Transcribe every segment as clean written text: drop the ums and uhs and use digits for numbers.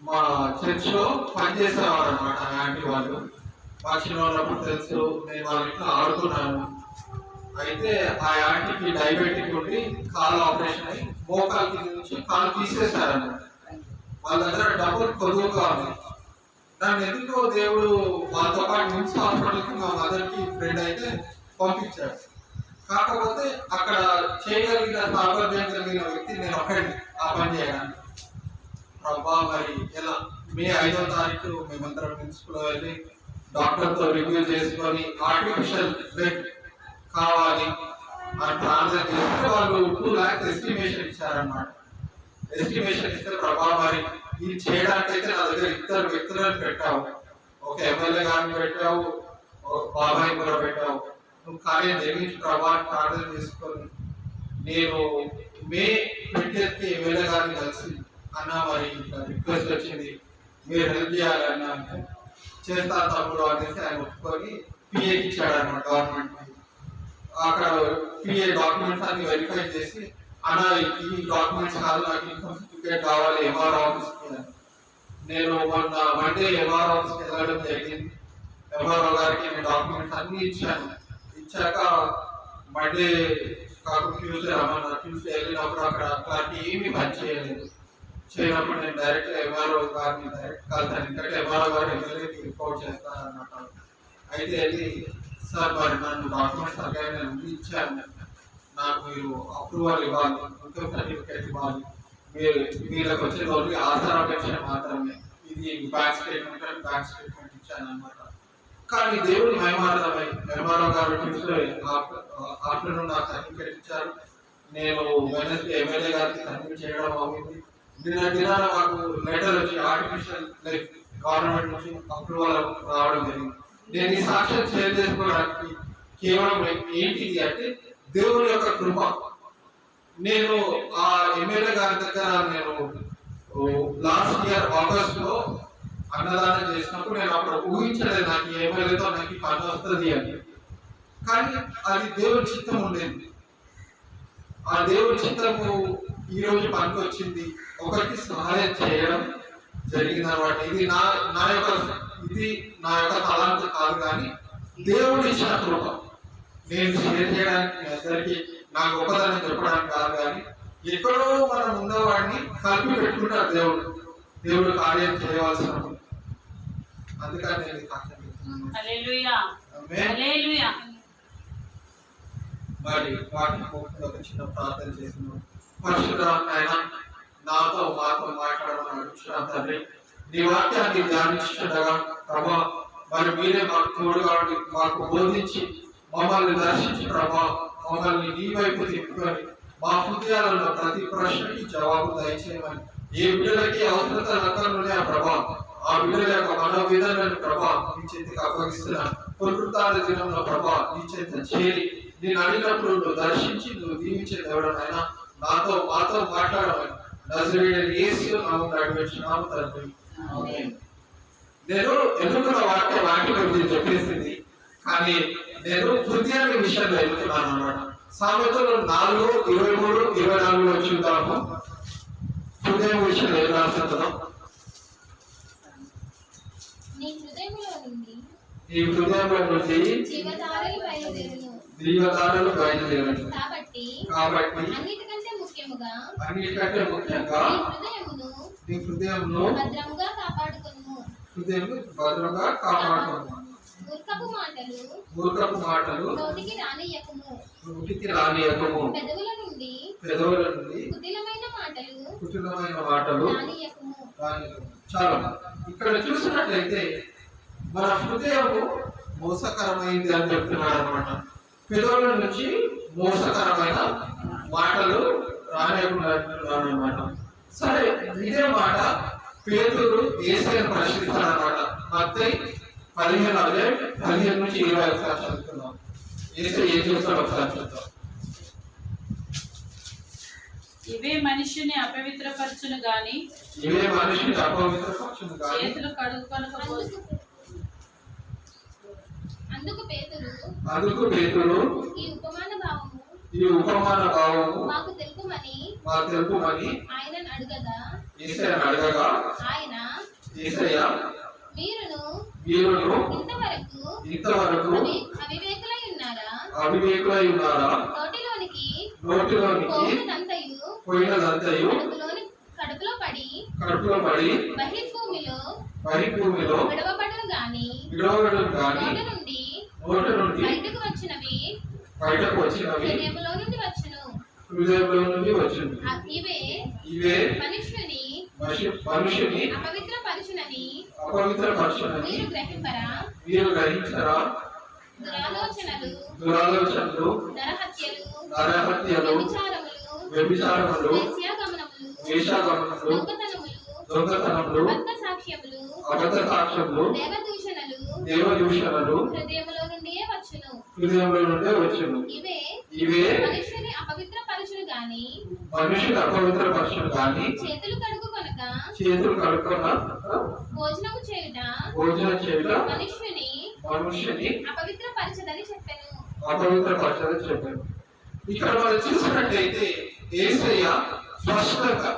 మా చర్చ్ లో పనిచేసేవారు అనమాట ఆంటీ వాళ్ళు. మా చిన్న ఉన్నప్పుడు తెలుసు, నేను వాళ్ళ ఇంట్లో ఆడుకున్నాను. అయితే ఆ ఆంటీకి డయాబెటిక్ ఉండి కాలు ఆపరేషన్ అయ్యి మోకాలు కింద నుంచి కాలు తీసేశారన్నమాట. వాళ్ళ దగ్గర డబ్బులు కొద్దుగా ఉంది. నన్ను ఎందుకో దేవుడు వాళ్ళతో పాటు నిమ్స్ హాస్పిటల్కి మా మదర్కి ఫ్రెండ్ అయితే పంపించాడు. కాకపోతే అక్కడ చేయగలిగిన సాగర్ చేయగలిగిన వ్యక్తి నేను ఒకటి ఆ పని చేయడానికి. ప్రభా మరి ఎలా మే 5వ తారీఖు మేమందరం ప్రిన్సిపల్ వెళ్ళి డాక్టర్తో రివ్యూ చేసుకొని ఆర్టిఫిషియల్ బ్రెడ్ కావాలి అని ప్రార్థన చేస్తే వాళ్ళు 2 lakhs ఎస్టిమేషన్ ఇచ్చారన్నమాట. ఎస్టిమేషన్ ఇస్తే ప్రభా మరి ఇది చేయడానికి అయితే నా దగ్గర 2 వ్యక్తులను పెట్టావు, ఒక ఎమ్మెల్యే గారిని పెట్టావు, బాబాయ్ కూడా పెట్టావు, నువ్వు కార్యం జరిగించి ప్రభా ప్రార్థన చేసుకొని నేను మే 20th ఎమ్మెల్యే గారిని కలిసి అన్న మరి రిక్వెస్ట్ వచ్చింది, మీరు హెల్ప్ చేయాలన్నా అంటే చేస్తా తమ్ముడు అనేసి ఆయన ఒప్పుకొని పిఏకి ఇచ్చాడు అన్నమాట గవర్నమెంట్. అక్కడ పిఏ డాక్యుమెంట్స్ అన్ని వెరిఫై చేసి అన్న ఈ డాక్యుమెంట్స్ కాదు, నాకు ఇన్కమ్ సర్టిఫికేట్ కావాలి ఎంఆర్ ఆఫీస్కి అని. నేను మొన్న మండే ఎంఆర్ ఆఫీస్కి వెళ్ళడం జరిగింది. ఎంఆర్ఓ గారికి నేను డాక్యుమెంట్స్ అన్ని ఇచ్చాను. ఇచ్చాక మండే కాకుండా ట్యూస్డే రమ్మన్నా. ట్యూస్డే వెళ్ళినప్పుడు అక్కడ అట్లాంటి ఏమీ పని చేయలేదు. చేయనప్పుడు నేను డైరెక్ట్ ఎంఆర్ఓ గారిని డైరెక్ట్ కలుతాను, ఎందుకంటే ఎంఆర్ఓ గారు ఎమ్మెల్యేకి రిపోర్ట్ చేస్తారన్నమాట. అయితే వెళ్ళి సార్ మరి నన్ను డాక్యుమెంట్స్ అక్కడ నేను ఇచ్చాను, నాకు మీరు అప్రూవల్ ఇవ్వాలి, ఇన్కమ్ సర్టిఫికేట్ ఇవ్వాలి, మీరు వీళ్ళకి వచ్చే రోజుకి ఆధార్ అపేక్ష మాత్రమే, ఇది బ్యాంక్ స్టేట్మెంట్ ఇచ్చాను అనమాట. కానీ దేవుడు మహిమార్థమై ఎంఆర్ఓ గారు ట్యూస్డే ఆఫ్టర్నూన్ నాకు సర్టిఫికేట్ ఇచ్చారు. నేను వెనస్డే ఎమ్మెల్యే గారికి సబ్మిట్ చేయడం అయింది. దినాన మాకు లెటర్ వచ్చి ఆర్టిఫిషియల్ లైక్ గవర్నమెంట్ నుంచి అప్రూవల్ రావడం జరిగింది. నేను ఈ సాక్ష్యం షేర్ చేసుకోవడానికి కేవలం ఏంటిది అంటే దేవుని యొక్క కృప. నేను ఆ ఎమ్మెల్యే గారి దగ్గర నేను లాస్ట్ ఇయర్ ఆగస్ట్ లో అన్నదానం చేసినప్పుడు నేను అప్పుడు ఊహించలేదు నాకు ఎమ్మెల్యేతో నాకు పని వస్తుంది అని. కానీ అది దేవుని చిత్తం ఉండేది. ఆ దేవుని చిత్తము ఈ రోజు పనికి వచ్చింది. ఒకరికి సహాయం చేయడం జరిగింది అనమాట. ఇది నా యొక్క తలాంత కాదు, కానీ దేవుడు ఇచ్చిన కృప. నేను షేర్ చేయడానికి మీ అందరికీ నా గొప్పతనం చెప్పడానికి కాదు, కానీ ఎక్కడో మనం ఉన్నవాడిని కలిపి పెట్టుకుంటాడు దేవుడు కార్యం చేయవలసినప్పుడు. అందుకని నేను మరి వాటిని ఒక చిన్న ప్రార్థన చేస్తున్నాం. పరిశుద్ధమైన నాతో మాతో మాట్లాడమని అడుగుతున్నాం తండ్రి. నీ వాక్యాన్ని ధ్యానించుండగా ప్రభా మరి మీరే మాకు తోడుగా మాకు బోధించి మమ్మల్ని దర్శించి ప్రభా మమ్మల్ని నీ వైపు తిప్పుకొని మా హృదయాలలో ప్రతి ప్రశ్నకి జవాబు దయచేయమని. ఏ బిడ్డలకి అవసరత రకాలునే ఆ ప్రభా ఆ బిడ్డల యొక్క మనోవేదనలను ప్రభా నీ చేతికి అప్పగిస్తున్నాను. పునరుత్థాన దినంలో ప్రభా నీ చేత చేరి నేను అడిగినప్పుడు నువ్వు దర్శించి నువ్వు దీవించే దేవుడనైనా మాతో మాట్లాడమని నజరేయుడైన యేసు నామములో అడిగినాము తండ్రి. ఆమేన్. నేను ఎన్నుకున్న వాక్యం గురించి చెప్పేసింది, కానీ నేను హృదయాన్ని విషయంలో ఎన్నుకున్నాను అన్నమాట. సామెతలు 4:23-24 వచ్చి ఉంటాము. హృదయం విషయంలో ఏం రాస్తున్నాం? నీ హృదయంలో నుండి జీవధారలు బయలుదేరును. కాబట్టి అన్నిటికంటే ముఖ్యంగా నీ హృదయమును భద్రంగా కాపాడుకొనుము. మూర్ఖపు మాటలు నోటికి రానియకుము. పెదవుల నుండి కుటిలమైన మాటలు రానియకుము. చాలా ఇక్కడ చూసినట్లయితే మన హృదయము మోసకరమైంది అని చెప్తున్నాడు అనమాట. పెదవుల నుంచి మోసకరమైన మాటలు రానియకుండా అనమాట. సరే, ఇదే మాట పేతురు యేసుని ప్రశ్నిస్తాడు అనమాట. మత్తయి 15:15-20 ఒకసారి చదువుతున్నాం. యేసు ఏం చేస్తాడు ఒకసారి చూద్దాం. ఇవే మనిషిని అపవిత్రపరచును గాని చేతులు కడుక్కొనకపోదు. అందుకు పేతురు ఈ ఉపమాన భావము మాకు తెలుపుమని ఆయనను అడగగా ఆయన యేసయ్యా మీరును వీరును ఇంతవరకు అవివేకులై ఉన్నారా నోటిలోనికి పోయినదంతయు కడుపులో పడి బహిర్భూమిలో విడవబడును గాని నోటి నుండి బయటకు వచ్చినవి హృదయములో నుండి వచ్చును ఇవే మనుష్యుని అపవిత్రపరచునని మీరు గ్రహించరా దురాలోచనలు నరహత్యలు వ్యభిచారములు వేశ్యాగమనములు దొంగతనములు అబద్ధ సాక్ష్యములు దేవదూషణలు హృదయములో నుండే వచ్చును ఇవే మనుషుని అపవిత్రపరచును గాని చేతులు కడుక్కొనక భోజనము చేయుట మనుష్యుని అపవిత్రపరచదని చెప్పాను. ఇక్కడ మనం చూసినట్టయితే యేసయ్య స్పష్టంగా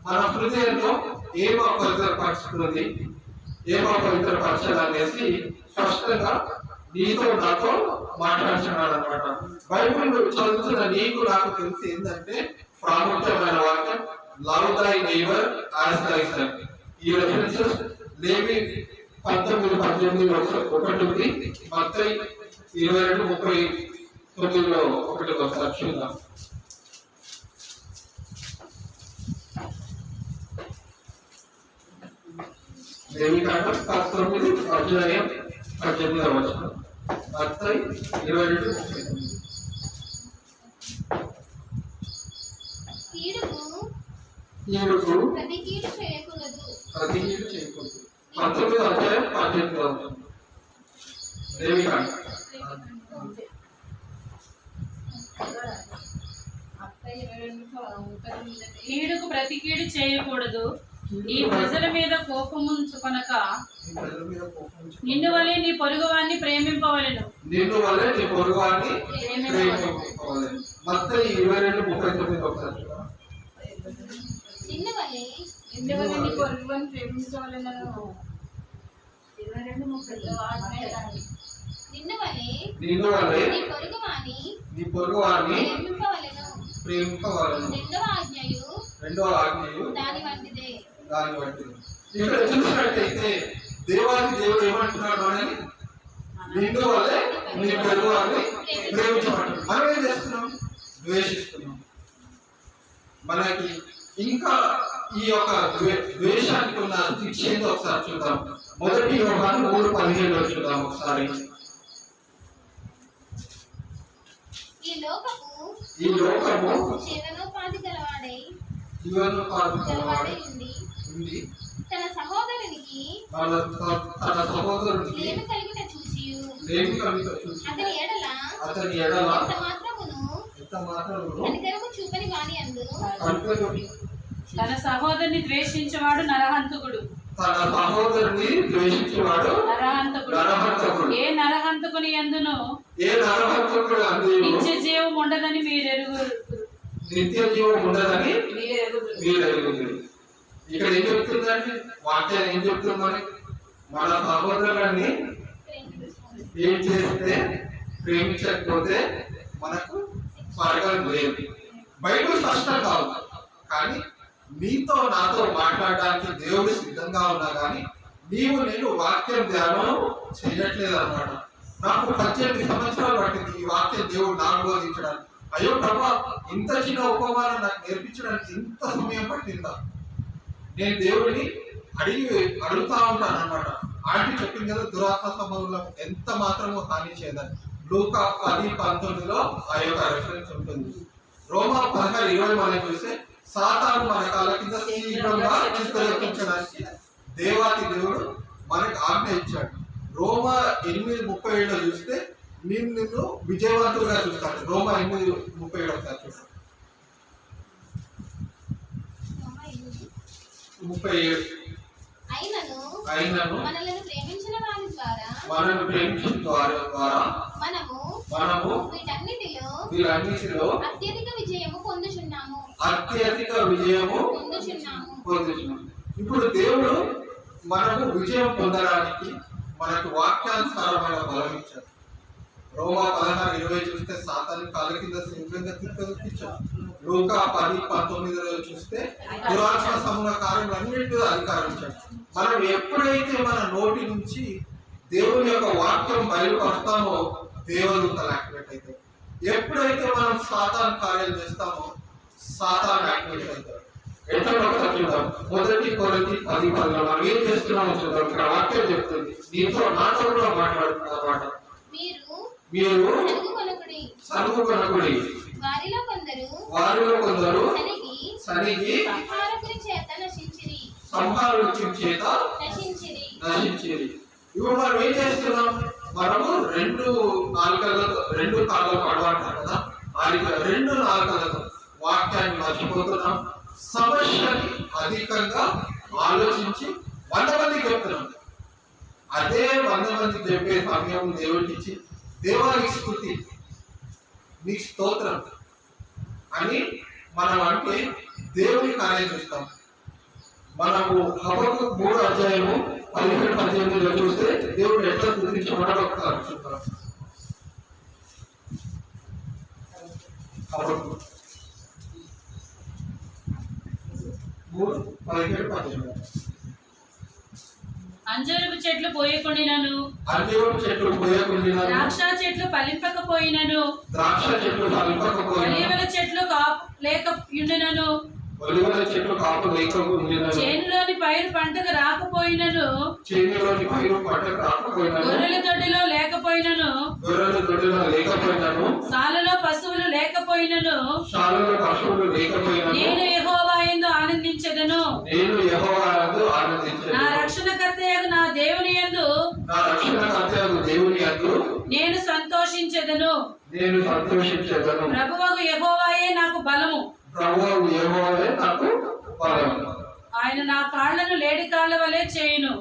మన హృదయంలో ఏం అపవిత్రపరుచుతుంది, ఏం అపవిత్రపరచాలనేసి స్పష్టంగా నీతో నాతో మాట్లాడుతున్నాడు అనమాట. బైబిల్ చదువుతున్న నీకు నాకు తెలిసి ఏంటంటే ప్రాముఖ్యమైన వాక్యం లవ్ దై నైబర్ యాజ్ థైసెల్ఫ్. ఈ రెఫరెన్సెస్ లేవి 19:18 ఉంది, మత్తయి 22:39 ఒకటి ఒకసారి చూద్దాం. లేవికాండం 19:18 మత్తయి 22:39. కీడుకు ప్రతి కీడు చేయకూడదు. 19:18 లేవికాండం. కీడుకు ప్రతి కీడు చేయకూడదు, ఈ ప్రజల మీద కోపముంచుకొనక నిన్ను వలె నీ పొరుగువాన్ని ప్రేమింపవలెను. మత్తయి 22:39 ఒకసారి నిన్ను వలె నీ పొరుగువాన్ని ప్రేమించవలెను. 22:30 నిన్ను వలె నీ పొరుగువాన్ని ప్రేమింపవలెను. రెండవ ఆజ్ఞయు దాని వంటిదే. ఇక్కడ చూసినట్టయితే దేవాది దేవుడు ఏమంటున్నాడు అని, నిన్ను వలె నీ పొరుగువాన్ని ప్రేమించమంటున్నాడు. మనం ఏం చేస్తున్నాం? ద్వేషిస్తున్నాం. మనకి ఇంకా ఈ యొక్క ద్వేషానికి ఉన్న శిక్ష ఏందో ఒకసారి చూద్దాం. 1 యోహాను 3:17 చూద్దాం ఒకసారి. ఈ లోకము జీవనోపాధి గలవాడై ఉంది. తన సహోదరునికి లేమి కలుగుట చూచి అతని ఎడల ఎంత మాత్రమును కనికరము చూపని వాని యందు తన సహోదరుని ద్వేషించేవాడు నరహంతకుడు. ఏ నరహంతకుని యందును నిత్య జీవం ఉండదని మీరెరుగురు. ఇక్కడ ఏం చెప్తుందండి వాక్యాన్ని? ఏం చెప్తుందని మన సహోదరులని ఏం చేస్తే ప్రేమించకపోతే మనకు స్వర్గం లేదు. బైబిల్ స్పష్టం కాదు, కానీ నీతో నాతో మాట్లాడడానికి దేవుడు సిద్ధంగా ఉన్నా కానీ నేను వాక్యం ధ్యానం చేయట్లేదు అనమాట. నాకు 18 సంవత్సరాలు పట్టింది ఈ వాక్యం దేవుడు నాకు బోధించడానికి. అయ్యో ప్రభా, ఇంత చిన్న ఉపమానం నాకు నేర్పించడానికి ఇంత సమయం పట్టిందా? నేను దేవుడిని అడుగుతా ఉంటాను అనమాట. ఆంటీ చెప్పింది కదా, దురాత్మ సమయంలో ఎంత మాత్రమో హాని చేయదని. లూకా 10:19 ఆ యొక్క రెఫరెన్స్ ఉంటుంది. రోమా 16:20 మనం చూస్తే సాతాను మన కాళ్ళ కింద శీఘ్రంగా చిత్తగించడానికి దేవాతి దేవుడు మనకు ఆజ్ఞ ఇచ్చాడు. రోమా 8:37 చూస్తే నిన్ను విజయవంతులుగా చూస్తాడు. రోమా 8:37 ఒకసారి చూస్తాడు. 37 అయినను మనల్ని ప్రేమించిన వారి ద్వారా మనము వీటన్నిటిలో అత్యధిక విజయము పొందుచున్నాము. ఇప్పుడు దేవుడు మనము విజయం పొందడానికి మనకు వాక్యానుసారమైన బలం ఇచ్చారు. రోమా 16:20 చూస్తే సాతాను కాళ్ళ కింద సింహంగా తిప్పించారు. లూకా 10:19 చూస్తే దురాత్మ సమూల కార్యములన్నిటి మీద అధికారం ఇచ్చాడు. మనం ఎప్పుడైతే మన నోటి నుంచి దేవుని యొక్క వాక్యం బయలుపరుస్తామో దేవదూతలు యాక్టివేట్ అవుతాయి. ఎప్పుడైతే మనం సాతాను కార్యాలు చేస్తామో సాతాను యాక్టివేట్ అవుతారు. ఎట్లా చూద్దాం. 1 కొరింథీ 10:10 మనం ఏం చేస్తున్నామో చూద్దాం. ఇక్కడ వాక్యం చెప్తుంది, నీతో నాతో కూడా మాట్లాడుతున్న మాట, మీరు సనుగుకొనకుడి, వారిలో కొందరు సనిగి సంహారుని చేత నశించిరి. ఇప్పుడు మనం ఏం చేస్తున్నాం? మనము రెండు కాళ్ళకు అడవాంటాం కదా, రెండు నాలుకలతో వాక్యాన్ని మర్చిపోతున్నాం. సమస్యని అధికంగా ఆలోచించి 100 మందికి చెప్తున్నాం. అదే 100 మందికి చెప్పే సమయం దేవుడికి దేవానికి స్తుతి, నీకు స్తోత్రం అని మనం అంటే దేవుని కార్యం చూస్తాం. మనము హబక్కు 3:17-18 చూస్తే దేవుడు ఎట్లా స్తుతించమన్నాడో ఒకసారి చూద్దాం. హబక్కు 3:17. అంజూరపు చెట్లు పోయకుండినను, ద్రాక్ష చెట్లు ఫలింపకపోయినను, ఒలీవల చెట్లు కాపు లేక చేనులోని పైరు పంటకు రాకపోయినను, గొర్రెల దొడ్డిలో లేకపోయినను, సాలలో పశువులు లేకపోయినను, నేను యెహోవా యందు ఆనందించెదను. నా రక్షణకర్తయగు నా దేవుని యందు నేను సంతోషించెదను. ప్రభువగు యెహోవాయే నాకు బలము. ఆయన నా కాళ్ళను లేడి కాళ్ళ వలె చేయును.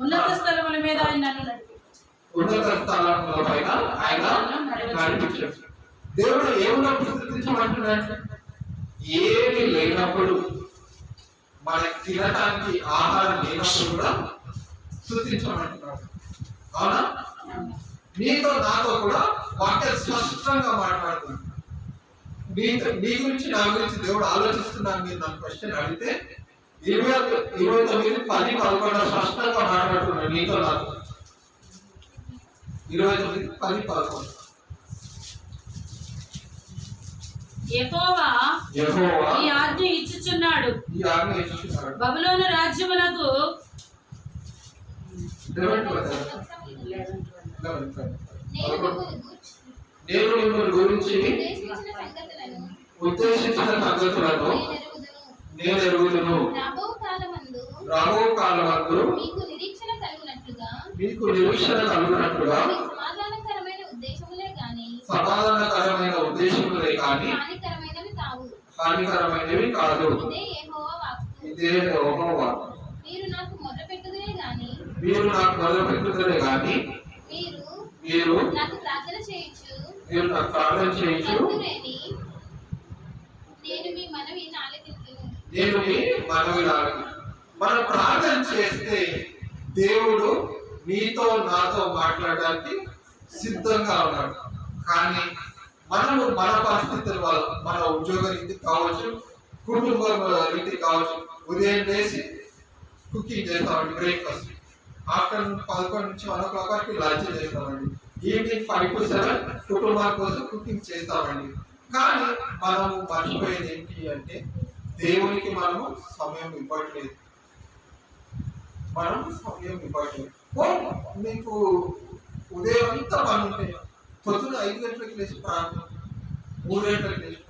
ఉన్నత స్థలముల మీద ఆయన నన్ను నడిపించాడు. దేవుడు ఏమున్నప్పుడు స్తుతించమంటున్నాడు? ఏమి లేనప్పుడు, మనకి తినడానికి ఆహారం లేనప్పుడు కూడా స్తుతించమంటున్నాడు. అవునా? నీతో నాతో కూడా వాక్యం స్పష్టంగా మాట్లాడుతున్నాడు. నీ గురించి నా గురించి దేవుడు ఆలోచిస్తున్నాను. మీరు నన్ను క్వశ్చన్ అడిగితే 29:10-11 స్పష్టంగా మాట్లాడుతున్నాడు నీతో నాతో. 29:10-11 యెహోవా ఈ ఆజ్ఞ ఇచ్చుచున్నాడు, బబులోను రాజ్యమునకు నేను మిమ్మల్ని గురించి ఉద్దేశించిన సంగతులను నేను ఎరుగుదును. రాబో కాలమందు మీకు నిరీక్షణ కలుగునట్లుగా సమాధానకరమైన ఉద్దేశములే కానీ హానికరమైనవి కాదు. ఇదే యెహోవా వాక్కు. మీరు నాకు మొదలుపెట్టుదురే గాని మీరు నాకు ప్రార్థన చేయొచ్చు. నేను మీ మనవి మనం ప్రార్థన చేస్తే దేవుడు నీతో నాతో మాట్లాడడానికి సిద్ధంగా ఉన్నాడు. కానీ మనము మన పరిస్థితుల వల్ల, మన ఉద్యోగ రీతి కావచ్చు, కుటుంబం రీతి కావచ్చు, ఉదయం లేచి కుకింగ్ చేస్తామండి, బ్రేక్ఫాస్ట్. ఆఫ్టర్నూన్ 11 నుంచి 1 o'clock వరకు లంచ్ చేస్తామండి. ఈవినింగ్ 5 to 7 కుటుంబాల కోసం కుకింగ్ చేస్తామండి. కానీ మనము మర్చిపోయేది ఏంటి అంటే దేవునికి మనము సమయం ఇవ్వట్లేదు. మీకు ఉదయం అంతా పని ఉంటే పొద్దున 5 గంటలకు లేచి ప్రార్థన, 3 గంటలకు లేచి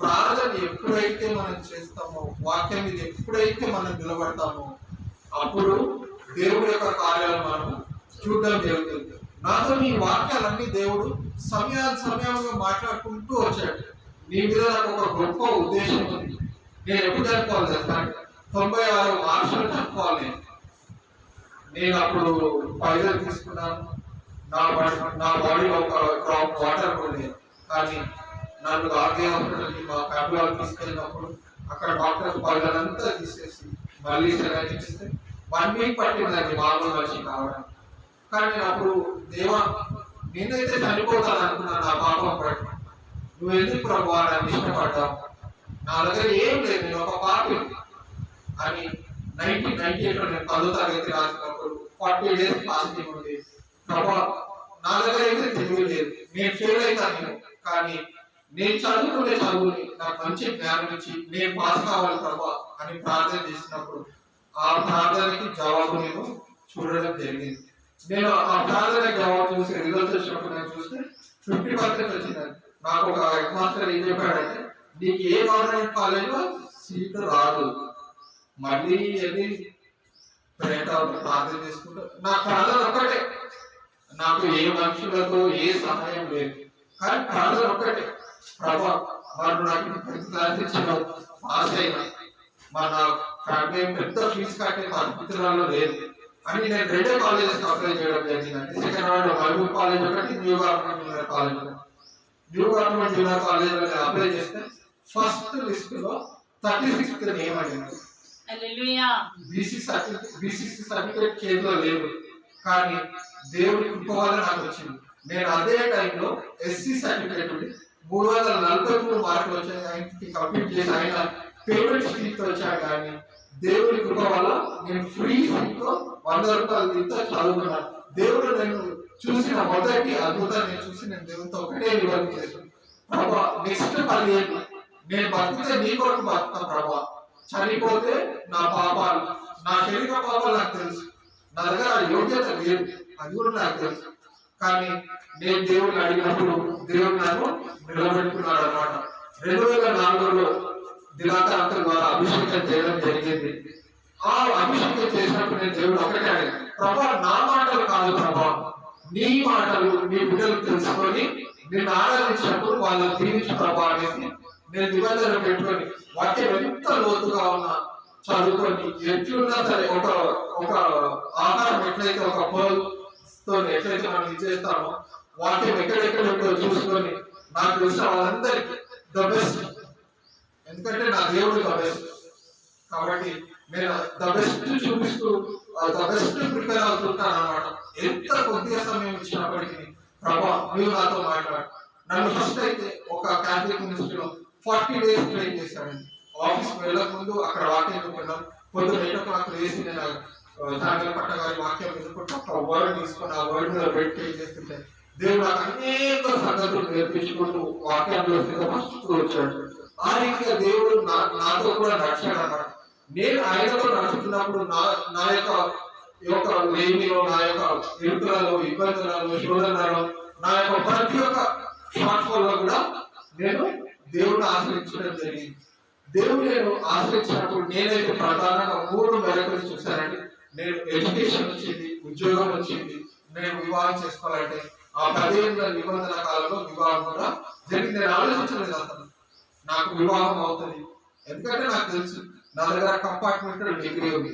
ప్రార్థన ఎప్పుడైతే మనం చేస్తామో, వాక్యం మీద ఎప్పుడైతే మనం నిలబడతామో అప్పుడు దేవుడి యొక్క కార్యాలు మనం చూడడం జరుగుతుంది. నాతో నీ వాక్యాలన్నీ దేవుడు సమయంగా మాట్లాడుకుంటూ వచ్చాడు. నీ మీద నాకు ఒక గొప్ప ఉద్దేశం ఉంది. నేను ఎప్పుడు జరుపుకోవాలి తెలుసా? 96 మార్చులు జరుపుకోవాలి. నేను అప్పుడు పైసలు తీసుకున్నాను. నా బాడీలో ఒక డ్రాప్ వాటర్ కూడా లేదు. కానీ నన్ను ఆర్గే హాస్పిటల్కి మా ఫ్యామిలీ వాళ్ళు తీసుకెళ్ళినప్పుడు అక్కడ డాక్టర్ పళ్ళనంతా తీసేసి మళ్ళీ సెలైన్ ఇస్తే 1 వీక్ పట్టిందండి మామూలు మనిషి కావడానికి. కానీ నేను అప్పుడు దేవా నేనైతే చనిపోతాను అనుకున్నాను నా పాపం పట్టి, నువ్వు ఎందుకు ప్రభువా నన్ను ఇష్టపడ్డావు, నా దగ్గర ఏం లేదు, నేను ఒక పాపి అని 1998 నేను 10వ తరగతి రాసినప్పుడు 40 days పాజిటివ్ ఉంది. ప్రభా నా దగ్గర అయితే తెలివి లేదు, నేను ఫెయిల్ అవుతాను, కానీ నేను చదువుకునే చదువుని నాకు మంచి జ్ఞానం ఇచ్చి నేను పాస్ కావాలి ప్రభా అని ప్రార్థన చేసినప్పుడు ఆ ప్రార్థనకి జవాబు నేను చూడడం జరిగింది. నేను ఆ ప్రార్థన జవాబు చూసి రిజల్ట్ వచ్చినప్పుడు నేను చూస్తే 50% వచ్చిందండి. నాకు ఒక హెడ్ మాస్టర్ ఏం చెప్పాడంటే, నీకు ఏ గవర్నమెంట్ కాలేజ్లో సీటు రాదు, మళ్ళీ వెళ్ళి ప్రార్థన చేసుకుంటూ నా ప్రార్థన ఒక్కటే, నాకు ఏ మనుషులతో ఏ సహాయం లేదు, కానీ ప్రార్థన ఒక్కటే, ప్రభా వారు నాకు పాస్ అయినా మన ఫ్యామిలీ పెద్ద ఫీజు కట్టే పరిస్థితులలో లేదు అని నేను 2 కాలేజెస్ అప్లై చేయడం జరిగిందండి. సెకండ్ రౌండ్ మహబూబ్ కాలేజ్ ఒకటి, న్యూ గవర్నమెంట్ జూనియర్ కాలేజ్ ఒకటి. న్యూ గవర్నమెంట్ జూనియర్ కాలేజ్ లో అప్లై చేస్తే ఫస్ట్ లిస్ట్ లో 36th నేమ్ అడిగింది. బీసీ సర్టిఫికేట్ చేతిలో లేదు, కానీ దేవుడి కృప వల్ల నాకు వచ్చింది. నేను అదే టైంలో ఎస్సీ సర్టిఫికేట్ 343 మార్కులు వచ్చాయి, ఆయనకి కంప్లీట్ చేసి ఆయన పేమెంట్ ఫీతో వచ్చాను. కానీ దేవుడి కృప వల్ల నేను ఫ్రీ ఫీతో 100 రూపాయలు దీంతో చదువుకున్నాను. దేవుడు నేను చూసిన మొదటి అద్భుతాన్ని చూసి నేను దేవుడితో ఒకటే వివరణ చేశాను, ప్రభా నెక్స్ట్ 10 ఏళ్ళు నేను బతికితే నీ కొరకు బతుకుతా ప్రభా, చనిపోతే నా పాపాలు, నా శరీర పాపాలు నాకు తెలుసు, నా దగ్గర యోగ్యత లేదు అది కూడా నాకు తెలుసు, కానీ నేను దేవుడిని అడిగినప్పుడు దేవుడు నన్ను నిలబెట్టుకున్నాడు అన్నమాట. 2004లో దివాకర్ అంకల్ ద్వారా అభిషేకం చేయడం జరిగింది. ఆ అభిషేకం చేసినప్పుడు నేను దేవుడు ఒకటే అడిగాను, ప్రభా నా మాటలు కాదు ప్రభా, నీ మాటలు నీ బిడ్డలు తెలుసుకొని నేను ఆరాధించినప్పుడు వాళ్ళని దీవించు ప్రభా అనేసి నేను నిబంధన పెట్టుకొని వాక్యం ఎంత లోతుగా ఉన్నా చదువుకొని ఎట్లున్నా సరే ఒక ఆహారం ఎట్లయితే ఒక తో ఎట్లయితే మనం ఇచ్చేస్తామో వాక్యం ఎక్కడెక్కడ ఉందో చూసుకొని నాకు తెలిసిన వాళ్ళందరికీ ద బెస్ట్, ఎందుకంటే నా దేవుడు ద బెస్ట్ కాబట్టి నేను ద బెస్ట్ చూపిస్తూ ద బెస్ట్ ప్రిపేర్ అవుతుంటాను అన్నమాట. ఎంత కొద్దిగా సమయం ఇచ్చినప్పటికీ ప్రభా నువ్వు నాతో మాట్లాడు. నన్ను ఫస్ట్ అయితే ఒక క్యాథలిక్ మినిస్ట్రీలో 40 days ట్రైన్ చేశాడండి. ఆఫీస్కి వెళ్ళక ముందు అక్కడ వాక్యం చెప్పాను, పొద్దున్న 8 o'clock వేసి నేను సాగల పట్ట గారి వాక్యం ఎదుర్కొంటే ఒక వర్డ్ తీసుకొని ఆ వర్డ్ మీద పెట్టి ఏం చేస్తుంటే దేవుడు నాకు అనేక సంగతులు నేర్పించుకుంటూ వాక్యంలో సిద్ధపరుస్తూ వచ్చాడు. ఆ రీతిగా దేవుడు నాతో కూడా నడిచాడు అన్నమాట. నేను ఆయనతో నడుచుకున్నప్పుడు నా యొక్క లేమిలో, నా యొక్క ఇరుకులలో, ఇబ్బందులలో, శోధనలో, నా యొక్క ప్రతి ఒక్క షార్ట్ ఫాల్ లో కూడా నేను దేవుడిని ఆశ్రయించడం జరిగింది. దేవుడు నేను ఆశ్రయించినప్పుడు నేనైతే ప్రధానంగా 3 మెరకులు చూశానండి. నేను ఎడ్యుకేషన్ వచ్చింది, ఉద్యోగం వచ్చింది, నేను వివాహం చేసుకోవాలంటే ఆ 10 ఏళ్ళ నిబంధన కాలంలో వివాహం కూడా జరిగింది. నేను ఆలోచించలేదు అసలు నాకు వివాహం అవుతుంది, ఎందుకంటే నాకు తెలుసు నా దగ్గర కంపార్ట్మెంటల్ డిగ్రీ ఉంది.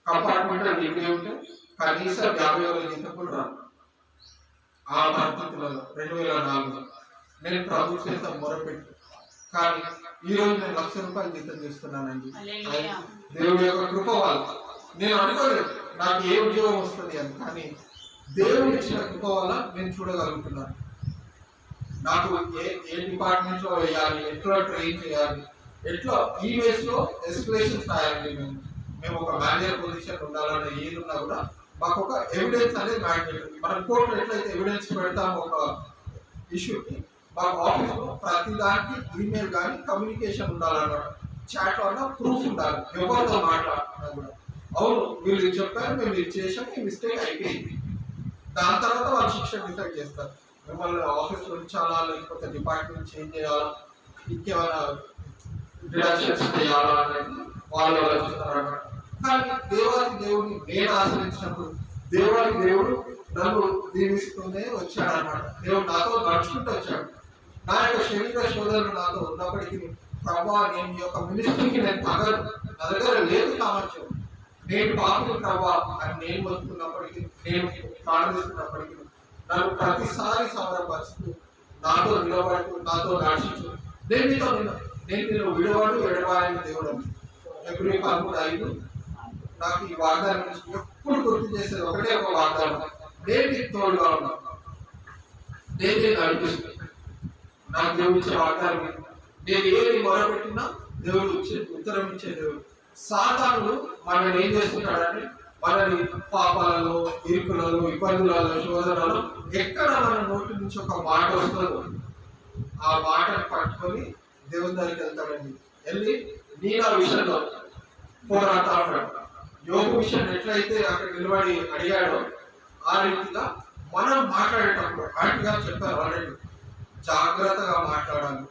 కంపార్ట్మెంటల్ డిగ్రీ ఉంటే కనీసం 50,000 జీతం కూడా రాదు. ఆ పరిస్థితులలో 2004లో నేను ప్రభు చేత మొరపెట్టి, కానీ ఈ రోజు నేను 1,00,000 రూపాయలు జీతం చేస్తున్నానండి. దేవుడి యొక్క కృప వల్ల నేను అనుకోలేదు నాకు ఏ ఉద్యోగం వస్తుంది అని, కానీ దేవుడు ఇచ్చిన కృప వల్ల నేను చూడగలుగుతున్నాను. నాకు ఏ డిపార్ట్మెంట్ లో వేయాలి, ఎట్లా ట్రైన్ చేయాలి, ఎట్లా ఈ వేస్ లో ఎస్కలేషన్స్ రాయాలి. మేము ఒక మేనేజర్ పొజిషన్ ఉండాలన్న ఏది ఉన్నా కూడా మాకు ఒక ఎవిడెన్స్ అనేది మ్యాండేటరీ. మనం కోర్టులో ఎట్లయితే ఎవిడెన్స్ పెడతాము ఒక ఇష్యూకి, మాకు ఆఫీస్లో ప్రతి దానికి ఈమెయిల్ కానీ కమ్యూనికేషన్ ఉండాలన్నమాట. చాట్ వల్ల ప్రూఫ్ ఉండాలి, ఎవరితో మాట్లాడుతున్నా కూడా అవును వీళ్ళు చెప్పారు, మేము ఇది చేసాం, ఈ మిస్టేక్ అయిపోయింది. దాని తర్వాత వాళ్ళు శిక్షణ డిసైడ్ చేస్తారు, మిమ్మల్ని ఆఫీస్లో ఉంచాలా లేకపోతే డిపార్ట్మెంట్ చేంజ్ చేయాలా, ఇంకేమైనా డిడక్షన్స్ చేయాలా అనేది వాళ్ళు ఆలోచిస్తారు అన్నమాట. కానీ దేవాది దేవుడిని నేను ఆశ్రయించినప్పుడు దేవాది దేవుడు నన్ను దీవిస్తూనే వచ్చాడు అన్నమాట. దేవుడు నాతో నడుచుకుంటూ వచ్చాడు. నా యొక్క శరీర శోధనలు నాతో ఉన్నప్పటికీ ప్రభా నేను ఈ యొక్క మినిస్ట్రీకి నేను తగదు, నా దగ్గర లేదు సామర్థ్యం, నేను పాపం ప్రభా అని నేను బతుకున్నప్పటికీ, నేను ప్రార్థిస్తున్నప్పటికీ నన్ను ప్రతిసారి సమరపరుస్తూ నాతో నిలబడుతూ నాతో నడుచుతూ నేను నేను విడువాడు ఎడవాయని దేవుడు. ఎబ్రీ 13:5 నాకు ఈ వాగ్దానం ఎప్పుడు గుర్తు చేసేది ఒకటే ఒక వాగ్దానం, నేను తోడుగా ఉన్నాను, నేను నడిపిస్తాను. నాకు దేవుడు ఇచ్చే వాగ్దానం, నేను ఏది మొరపెట్టినా దేవుడు ఉత్తరం ఇచ్చే దేవుడు. సాతానుడు మనల్ని ఏం చేస్తున్నాడని, మనని పాపాలలో, ఇరుకులలో, ఇబ్బందులలో, శోధనలో ఎక్కడ మన నోటి నుంచి ఒక మాట వస్తుందో ఆ మాటను పట్టుకొని దేవుని దగ్గరికి వెళ్తాడండి. వెళ్ళి నేను ఆ విషయంలో పోరాటా ఉంటాడు. యోగ విషయం ఎట్లయితే అక్కడ నిలబడి అడిగాడో ఆ రీతిగా మనం మాట్లాడేటప్పుడు ఆటిగా చెప్పారు ఆల్రెడీ, జాగ్రత్తగా మాట్లాడాలి.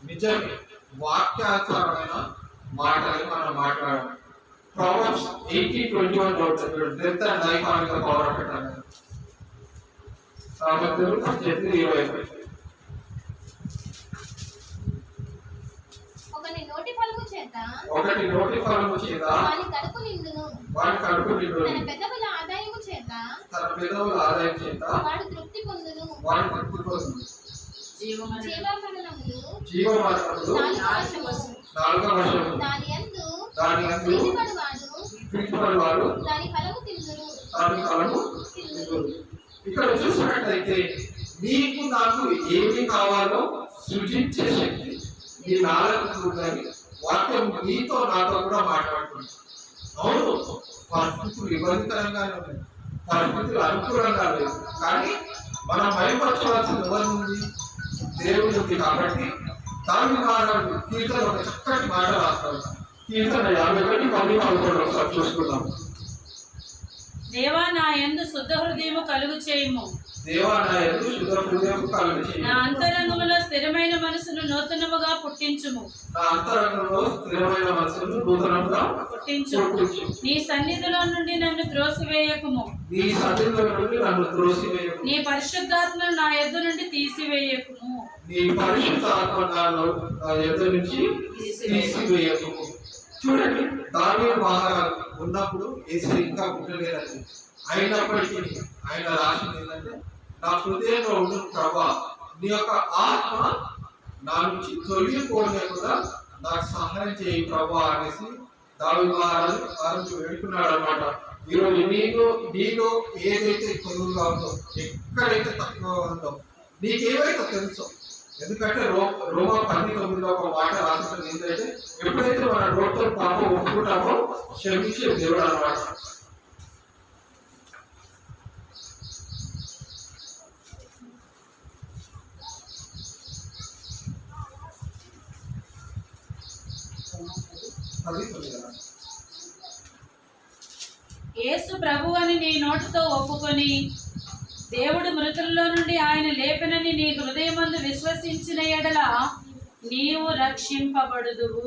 నిజమే వాక్యానుసారమైన మాటలు మనం మాట్లాడాలి. Proverbs 18:21 death and life on the power of a సామర్థ్యం 8:20. ఒకటి నోటి ఫలము చేత వాని కడుపు నిండును, తన పెదవుల ఆదాయము చేత వాడు తృప్తి పొందును. జీవమరణములు నాలుగవ వశము, దాని యందు ప్రీతిపడువాడు దాని ఫలము తిందురు. ఇక్కడ చూసినట్లయితే నీకు నాకు ఏమి కావాలో సృజించే శక్తి నీ నాలుగు ఉందని వాక్యం నీతో నాతో కూడా మాట్లాడుతుంది. అవును, పరిస్థితులు ఇబ్బందికరంగానే ఉన్నాయి, పరిస్థితులు అనుకూలంగా లేదు, కానీ మనం భయపరచవలసింది ఎవరి నుండి? దేవుడి ఉంది. కాబట్టి దాని మాట్లాడు కీర్తన ఒక చక్కటి మాట రాస్తాడు. కీర్తన 51:11 ఒకసారి చూసుకుందాం. దేవా నా యందు శుద్ధ హృదయము కలుగు చేయుము, నా అంతరంగములో స్థిరమైన మనసును నూతనముగా పుట్టించుము. నీ సన్నిధిలో నుండి నన్ను త్రోసివేయకుము, నీ పరిశుద్ధాత్మను నా యొద్ద నుండి తీసివేయకుము. చూడండి, దావీదు మహారాజు ఉన్నప్పుడు యేసు ఇంకా పుట్టలేదండి. అయినప్పటికీ ఆయన రాసింది ఏంటంటే, నా హృదయంలో ఉండు ప్రభా, నీ యొక్క ఆత్మ నా నుంచి తొలగిపోలేకుండా నాకు సహాయం చేయి ప్రభా అనేసి దావీదు మహారాజు వేడుకున్నాడు అనమాట. ఈరోజు నీలో ఏదైతే కొలువుగా ఉందో, ఎక్కడైతే తక్కువ ఉందో, నీకేమైతే తెలుసో. ఎందుకంటే రోమా 19:9 ఒక మాట రాసింది ఏంటంటే, ఎప్పుడైతే మన నోటితో పాపం ఒప్పుకుంటామో క్షమించే దేవుడు అన్నమాట. యేసు ప్రభు అని నీ నోటితో ఒప్పుకొని దేవుడు మృతుల్లో నుండి ఆయన లేపెనని నీ హృదయమందు విశ్వసించిన ఎడల నీవు రక్షింపబడుదువు.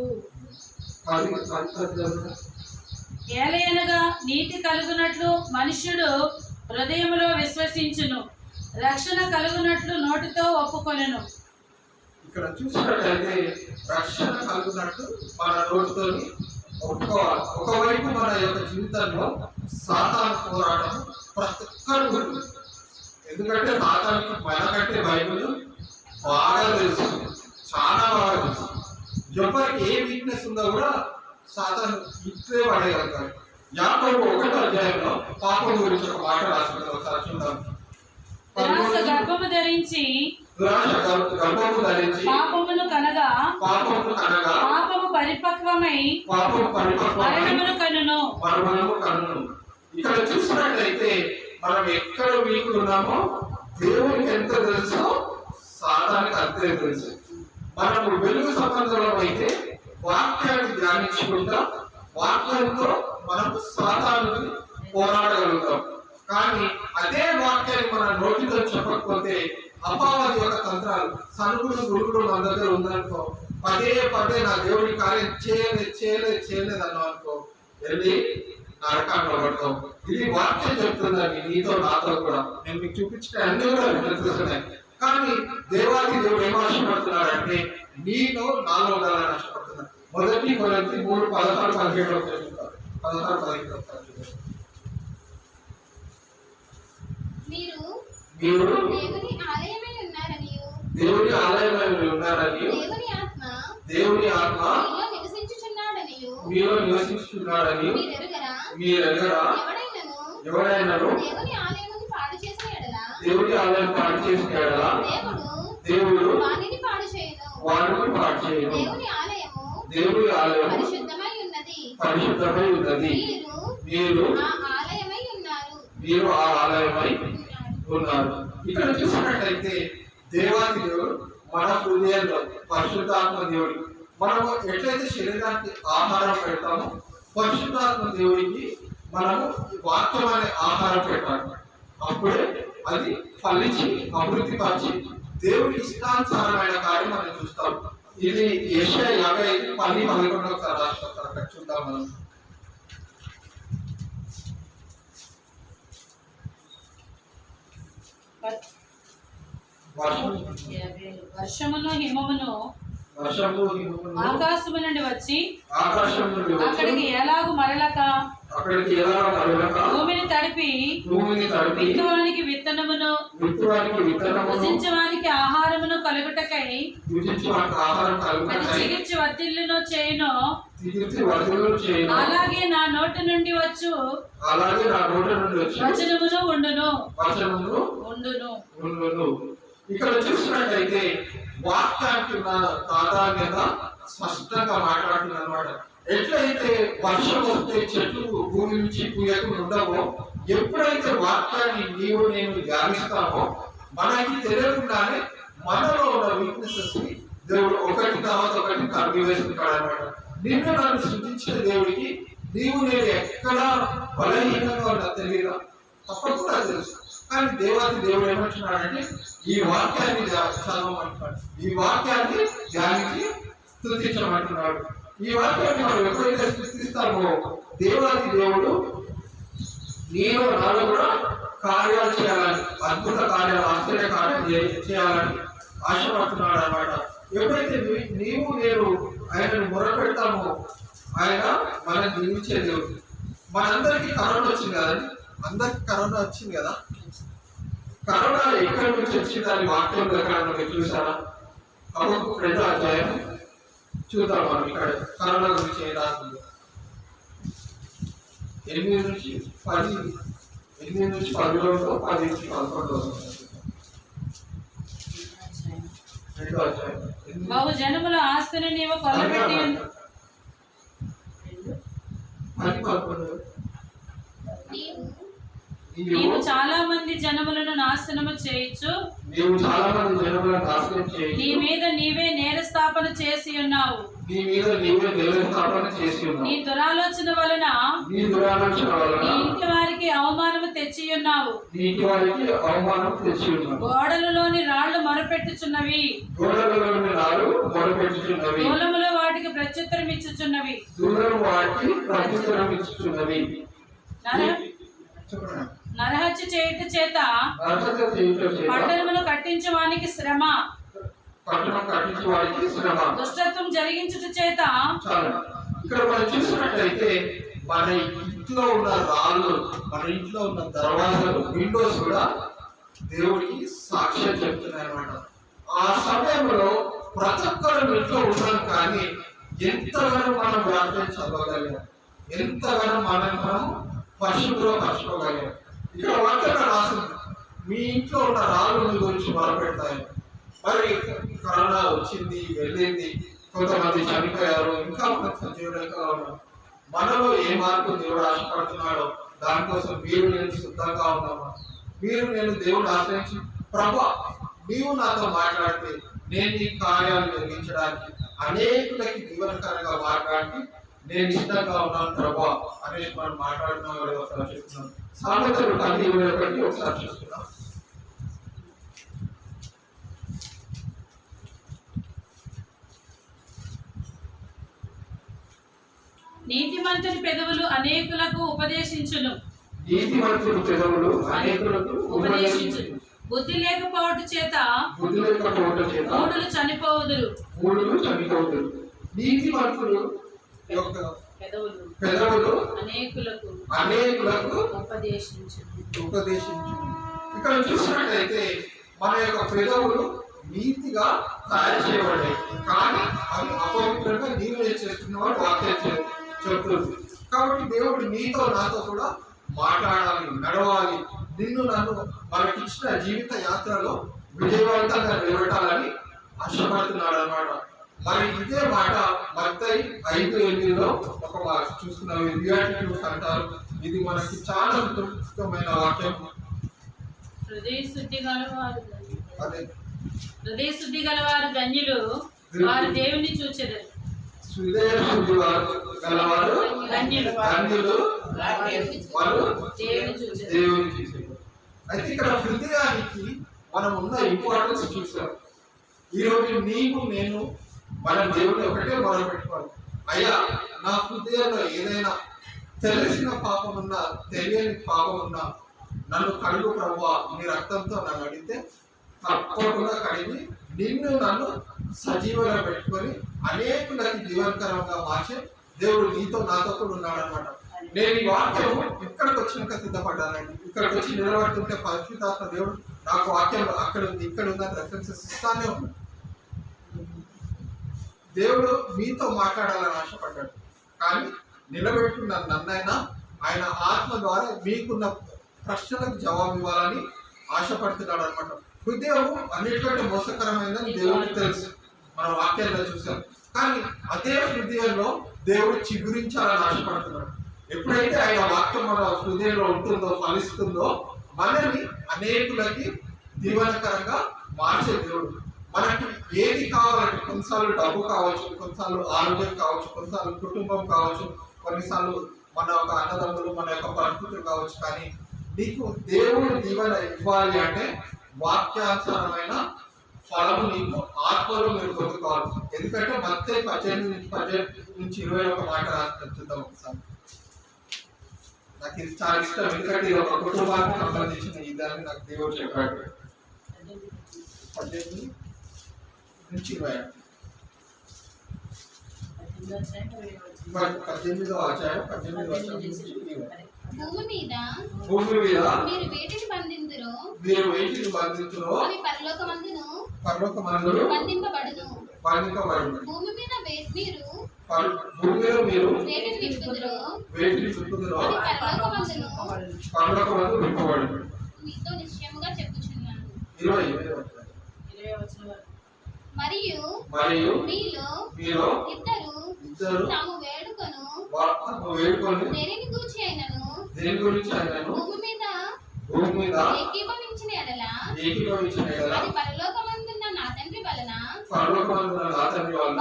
ఏలయనగా నీతి కలుగునట్లు మనుష్యుడు హృదయములో విశ్వసించును, రక్షణ కలుగునట్లు నోటితో ఒప్పుకొనును. ఇక్కడ చూసినట్లయితే రక్షణ కలుగునట్టు మన నోటితో ఒప్పుకోవాలి. ఒకవైపు మన యొక్క జీవితంలో సాతాను పోరాటం ప్రతి ఒక్కరు ఉంటుంది. ఎందుకంటే సాతానికి మనకంటే బైబిల్ బాగా తెలుసు, చాలా బాగా తెలుసు. ఎవరికి ఏ వీక్నెస్ ఉందో కూడా సాతాను ఇట్లే పడేయగలుగుతారు. యాకోబు 1వ అధ్యాయంలో పాపం గురించి ఒక మాట రాసుకుంటారు, ఒకసారి చూద్దాం. గర్భము ధరించి పాపమును కనగా పాపము పరిపక్వమై మరణమును కనును. ఇక్కడ చూసినట్లయితే మనం ఎక్కడ వీకులు ఉన్నామో దేవునికి ఎంత తెలుసో సాతానికి అంతే తెలుసు. మనము వెలుగు సంబంధంలో అయితే వాక్యాన్ని ధ్యానించుకుంటా వాక్యంతో మనము సాతానుని పోరాడగలుగుతాం. కానీ అదే వాక్యాన్ని మన నోటితో చెప్పకపోతే అపవాది యొక్క తంత్రాలు, సనుగులు గురుగులు మన దగ్గర ఉందనుకో, పదే నా దేవుడి కార్యం చేయలేదు అన్నాం అనుకో, వెళ్ళి నరకాన్ని పడతాం. ఇది వాక్యం చెప్తుందని నీతో నాతో కూడా. నేను మీకు చూపించిన అన్ని కూడా తెలుస్తున్నాయి. కానీ దేవాది దేవుడు ఏం ఆశపడుతున్నాడు అంటే నీలో నాలో ఉండాలని ఆశపడుతున్నాడు. 1 కొరింథీ 3:16-17 మీరు దేవుని ఆలయమై ఉన్నారని దేవుని దేవుని ఆత్మ మీలో నివసించుచున్నాడనియు మీలో నివసిస్తున్నాడని మీరెరుగరా? మీరెరుగరా? ఎవడైనాను దేవుని ఆలయమును పాడు చేసిన ఎడల దేవుని ఆలయం పాడు చేసిన ఎడల దేవుడు దేవుడు వానిని పాడు చేయను. వాడిని పాడు చేయను. దేవుని ఆలయం పరిశుద్ధమై ఉన్నది. పరిశుద్ధమై ఉన్నది. మీరు మీరు ఆ ఆలయమై ఉన్నారు. మీరు ఆ ఆలయమై ఉన్నారు. ఇక్కడ చూసినట్లయితే దేవాది దేవుడు మన హృదయంలో పరిశుద్ధాత్మ దేవుడు. మనము ఎట్లయితే శరీరానికి ఆహారం పెడతామో పరిశుద్ధాత్మ దేవుడికి మనము వాక్యం అనే ఆహారం పెట్టాలి. అప్పుడే అది ఫలించి అభివృద్ధి పరిచి దేవుడి ఇష్టానుసారమైన కార్యం మనం చూస్తాం. ఇది యెషయా 55:10-11 ఒకసారి రాష్ట్రం అక్కడ చూద్దాం మనం. వర్షమును హిమమును వర్షము ఆకాశము నుండి వచ్చి ఆకాశం నుండి అక్కడికి ఎలాగు మరలక భూమిని తడిపి విత్తువానికి విత్తనమును భుజించడానికి ఆహారమును కలుగుటకై అది చిగిర్చి వర్ధిల్లును చేయును. అలాగే నా నోటి నుండి వచ్చు వచనమును ఉండును. ఇక్కడ చూసినట్లయితే వాక్యానికి ఉన్న ప్రాధాన్యత స్పష్టంగా మాట్లాడుతుంది అనమాట. ఎట్లయితే వర్షం వస్తే చెట్లు భూమి నుంచి పూయకుండా ఉండవో, ఎప్పుడైతే వాక్యాన్ని నీవు నేను ధ్యానిస్తామో మనకి తెలియకుండానే మనలో ఉన్న వీక్నెసెస్ ని దేవుడు ఒకటి తర్వాత ఒకటి కలిపి వేసుకుంటాడు అనమాట. నిన్ను నన్ను సృష్టించిన దేవుడికి నీవు నేను ఎక్కడా బలహీనంగా ఉన్నా తెలియదా? తప్పకుండా తెలుసు. కానీ దేవాది దేవుడు ఏమంటున్నాడంటే ఈ వాక్యాన్ని చదవమంటున్నాడు, ఈ వాక్యాన్ని ధ్యానించి స్తుతించమంటున్నాడు. ఈ వాక్యాన్ని మనం ఎప్పుడైతే స్తుతిస్తామో దేవాది దేవుడు నీలో నాలో కూడా కార్యాలు చేయాలని, అద్భుత కార్యాలు, ఆశ్చర్య కార్యాలు చేయాలని ఆశపడుతున్నాడు అనమాట. ఎప్పుడైతే నీవు నేను ఆయనను మొరపెడతామో ఆయన మనం దీవించే దేవుడు. మనందరికీ కరోనా వచ్చింది కదండి, అందరికి కరోనా వచ్చింది కదా. కరోనా ఎక్కడి నుంచి వచ్చింది అని వాక్యం ఎక్కడ చూసారా? అప్పుడు 2వ అధ్యాయం చూద్దాం మనం. ఇక్కడ కరోనా గురించి ఏం రాస్తుంది? 8 నుంచి 10, 8 నుంచి 10 10 నుంచి 11 2వ అధ్యాయం. బహు జనముల ఆస్తిని నీవు కొల్లబెట్టి 10-11 నీవు చాలా మంది జనములను నాశనము చేయించు, నీ మీద నీవే నేరస్థాపన చేసి ఉన్నావు. నీ దురాలోచన వలన నీ ఇంటి వారికి అవమానము తెచ్చి ఉన్నావు. గోడలలోని రాళ్లు మొరపెట్టుచున్నవి, దూలములో వాటికి ప్రత్యుత్తరం ఇచ్చుచున్నవి. నరహత్య చేయుట చేత పట్టణమును కట్టించువానికి శ్రమ, దుష్టత్వం జరిగించుట చేత. ఇక్కడ మనం చూసినట్లయితే మన ఇంట్లో ఉన్న రాళ్ళు, మన ఇంట్లో ఉన్న దర్వాజాలు, విండోస్ కూడా దేవుడికి సాక్ష్యం చెప్తున్నాయి అన్నమాట. ఆ సమయంలో ప్రతి ఒక్కరు ఇంట్లో ఉన్నాం, కానీ ఎంతగానో మనం వాక్యం చదవగలిగాం, ఎంతగానో మనం పరచుకోగలిగాం. ఇక్కడ వాక్యంగా రాస్తుంది మీ ఇంట్లో ఉన్న రాళ్ళు మీ గురించి మొదలుపెడతాయి. మరి కరోనా వచ్చింది, వెళ్ళింది, కొంతమంది చనిపోయారు, ఇంకా కొంత సజీవులుగా ఉన్నారు. మనలో ఏ మార్పు దేవుడు ఆశపడుతున్నాడో దానికోసం మీరు నేను సిద్ధంగా ఉన్నామా? మీరు నేను దేవుడు ఆశ్రయించి ప్రభా నీవు నాతో మాట్లాడితే నేను ఈ కార్యాలు నిర్మించడానికి, అనేకులకి జీవనకరంగా మాట్లాడి నేను ఇష్టంగా ఉన్నాను ప్రభా అనేసి మనం మాట్లాడుతున్నాం. ఒకసారి చూస్తున్నాం. సామెతలు 10:21 ఒకసారి చూస్తున్నాం. నీతిమంతుని పెదవులు అనేకులకు ఉపదేశించును, నీతిమంతుని పెదవులు అనేకులకు ఉపదేశించును. బుద్ధి లేకపోవట చేత మూఢులు చనిపోవుదురు. నీతిమంతులు యొక్క పెదవులు అనేకులకు ఉపదేశించును. ఇక్కడ చూసినట్లయితే మన యొక్క పెదవులు నీతిగా తయారు చేయబడ్డాయి, కానీ అవి అపవిత్రంగా నీవు చేస్తున్నవాడు వాక్యం చెప్తుంది. కాబట్టి దేవుడు నీతో నాతో కూడా మాట్లాడాలి, నడవాలి, నిన్ను నన్ను మనకిచ్చిన జీవిత యాత్రలో విజయవంతంగా నిలబెట్టాలని ఆశపడుతున్నాడు అన్నమాట. మరి ఇదే మాట మత్తయి 5:8లో ఒక చూస్తున్నాం, బియాటిట్యూడ్స్ అంటారు. ఇది మనకి చాలా సుఖమైన వాక్యం. హృదయ శుద్ధి గలవారు అదే హృదయ శుద్ధి గలవారు ధన్యులు, వారు దేవుని చూచెదరు. హృదయ శుద్ధి గలవారు ధన్యులు, ధన్యులు, వారు దేవుని చూచెదరు. దేవుని చూసేవారు. అయితే ఇక్కడ హృదయానికి మనం ఉన్న ఇంపార్టెన్స్ చూసాం. ఈరోజు నీవు నేను మనం దేవుని ఒకటే మొదలు పెట్టుకోవాలి. అయ్యా, నా హృదయంలో ఏదైనా తెలిసిన పాపం ఉన్నా తెలియని పాపం ఉన్నా నన్ను కడుగు ప్రభువా, నీ రక్తంతో నన్ను అడిగితే తప్పకుండా కడిగి నిన్ను నన్ను సజీవంగా పెట్టుకొని అనేకులకి జీవనకరంగా మార్చే దేవుడు నీతో నాతో కూడా ఉన్నాడు అనమాట. నేను ఈ వాక్యం ఇక్కడికి వచ్చినాక సిద్ధపడ్డానండి. ఇక్కడికి వచ్చి నిలబడుతుంటే పరిశుద్ధాత్మ దేవుడు నాకు వాక్యం అక్కడ ఉంది ఇక్కడ ఉందని రెఫరెన్సెస్ ఇస్తానే ఉంది. దేవుడు మీతో మాట్లాడాలని ఆశపడ్డాడు, కానీ నిలబెట్టుకున్న నన్నైనా ఆయన ఆత్మ ద్వారా మీకున్న ప్రశ్నలకు జవాబు ఇవ్వాలని ఆశపడుతున్నాడు అనమాట. హృదయం అన్నిటికంటే మోసకరమైందని దేవుడికి తెలుసు, మన వాక్యాల్లో చూసాం. కానీ అదే హృదయంలో దేవుడు చిగురించాలని ఆశపడుతున్నాడు. ఎప్పుడైతే ఆయన వాక్యం మన హృదయంలో ఉంటుందో, ఫలిస్తుందో, మనల్ని అనేకులకి దీవెనకరంగా మార్చే దేవుడు. మనకి ఏది కావాలంటే కొన్నిసార్లు డబ్బు కావచ్చు, కొన్నిసార్లు ఆరోగ్యం కావచ్చు, కొన్నిసార్లు కుటుంబం కావచ్చు, కొన్నిసార్లు మన యొక్క అన్నదమ్ములు, మన యొక్క పరిస్థితులు కావచ్చు. కానీ నీకు దేవుడు దీవెన ఇవ్వాలి అంటే వాక్యానుసారమైన ఫలము నీకు ఆత్మలో మీరు పొందుకోవాలి. ఎందుకంటే మత్తయి 18-21 మాట రాసి చూద్దాం ఒకసారి. నాకు ఇది చాలా ఇష్టం, ఎందుకంటే ఇది ఒక కుటుంబానికి సంబంధించిన ఈ దాన్ని నాకు దేవుడు చెప్పాడు. 18-20 18వ అధ్యాయం 18వ వచనం నుంచి 20. భూమి మీద మీరు వేటిని బంధింతురో అవి పరలోకమందును బంధింపబడును. భూమి మీద మీరు వేటిని విప్పుదురో అవి పరలోకమందును విప్పబడును. మీతో నిశ్చయముగా చెప్పుచున్నాను. మరియు మీలో ఇద్దరు తాము వేడుకొను దేనిని గూర్చి అయినను భూమి మీద ఏకీభవించిన ఎడల అది పరలోకమందున్న నా తండ్రి వలన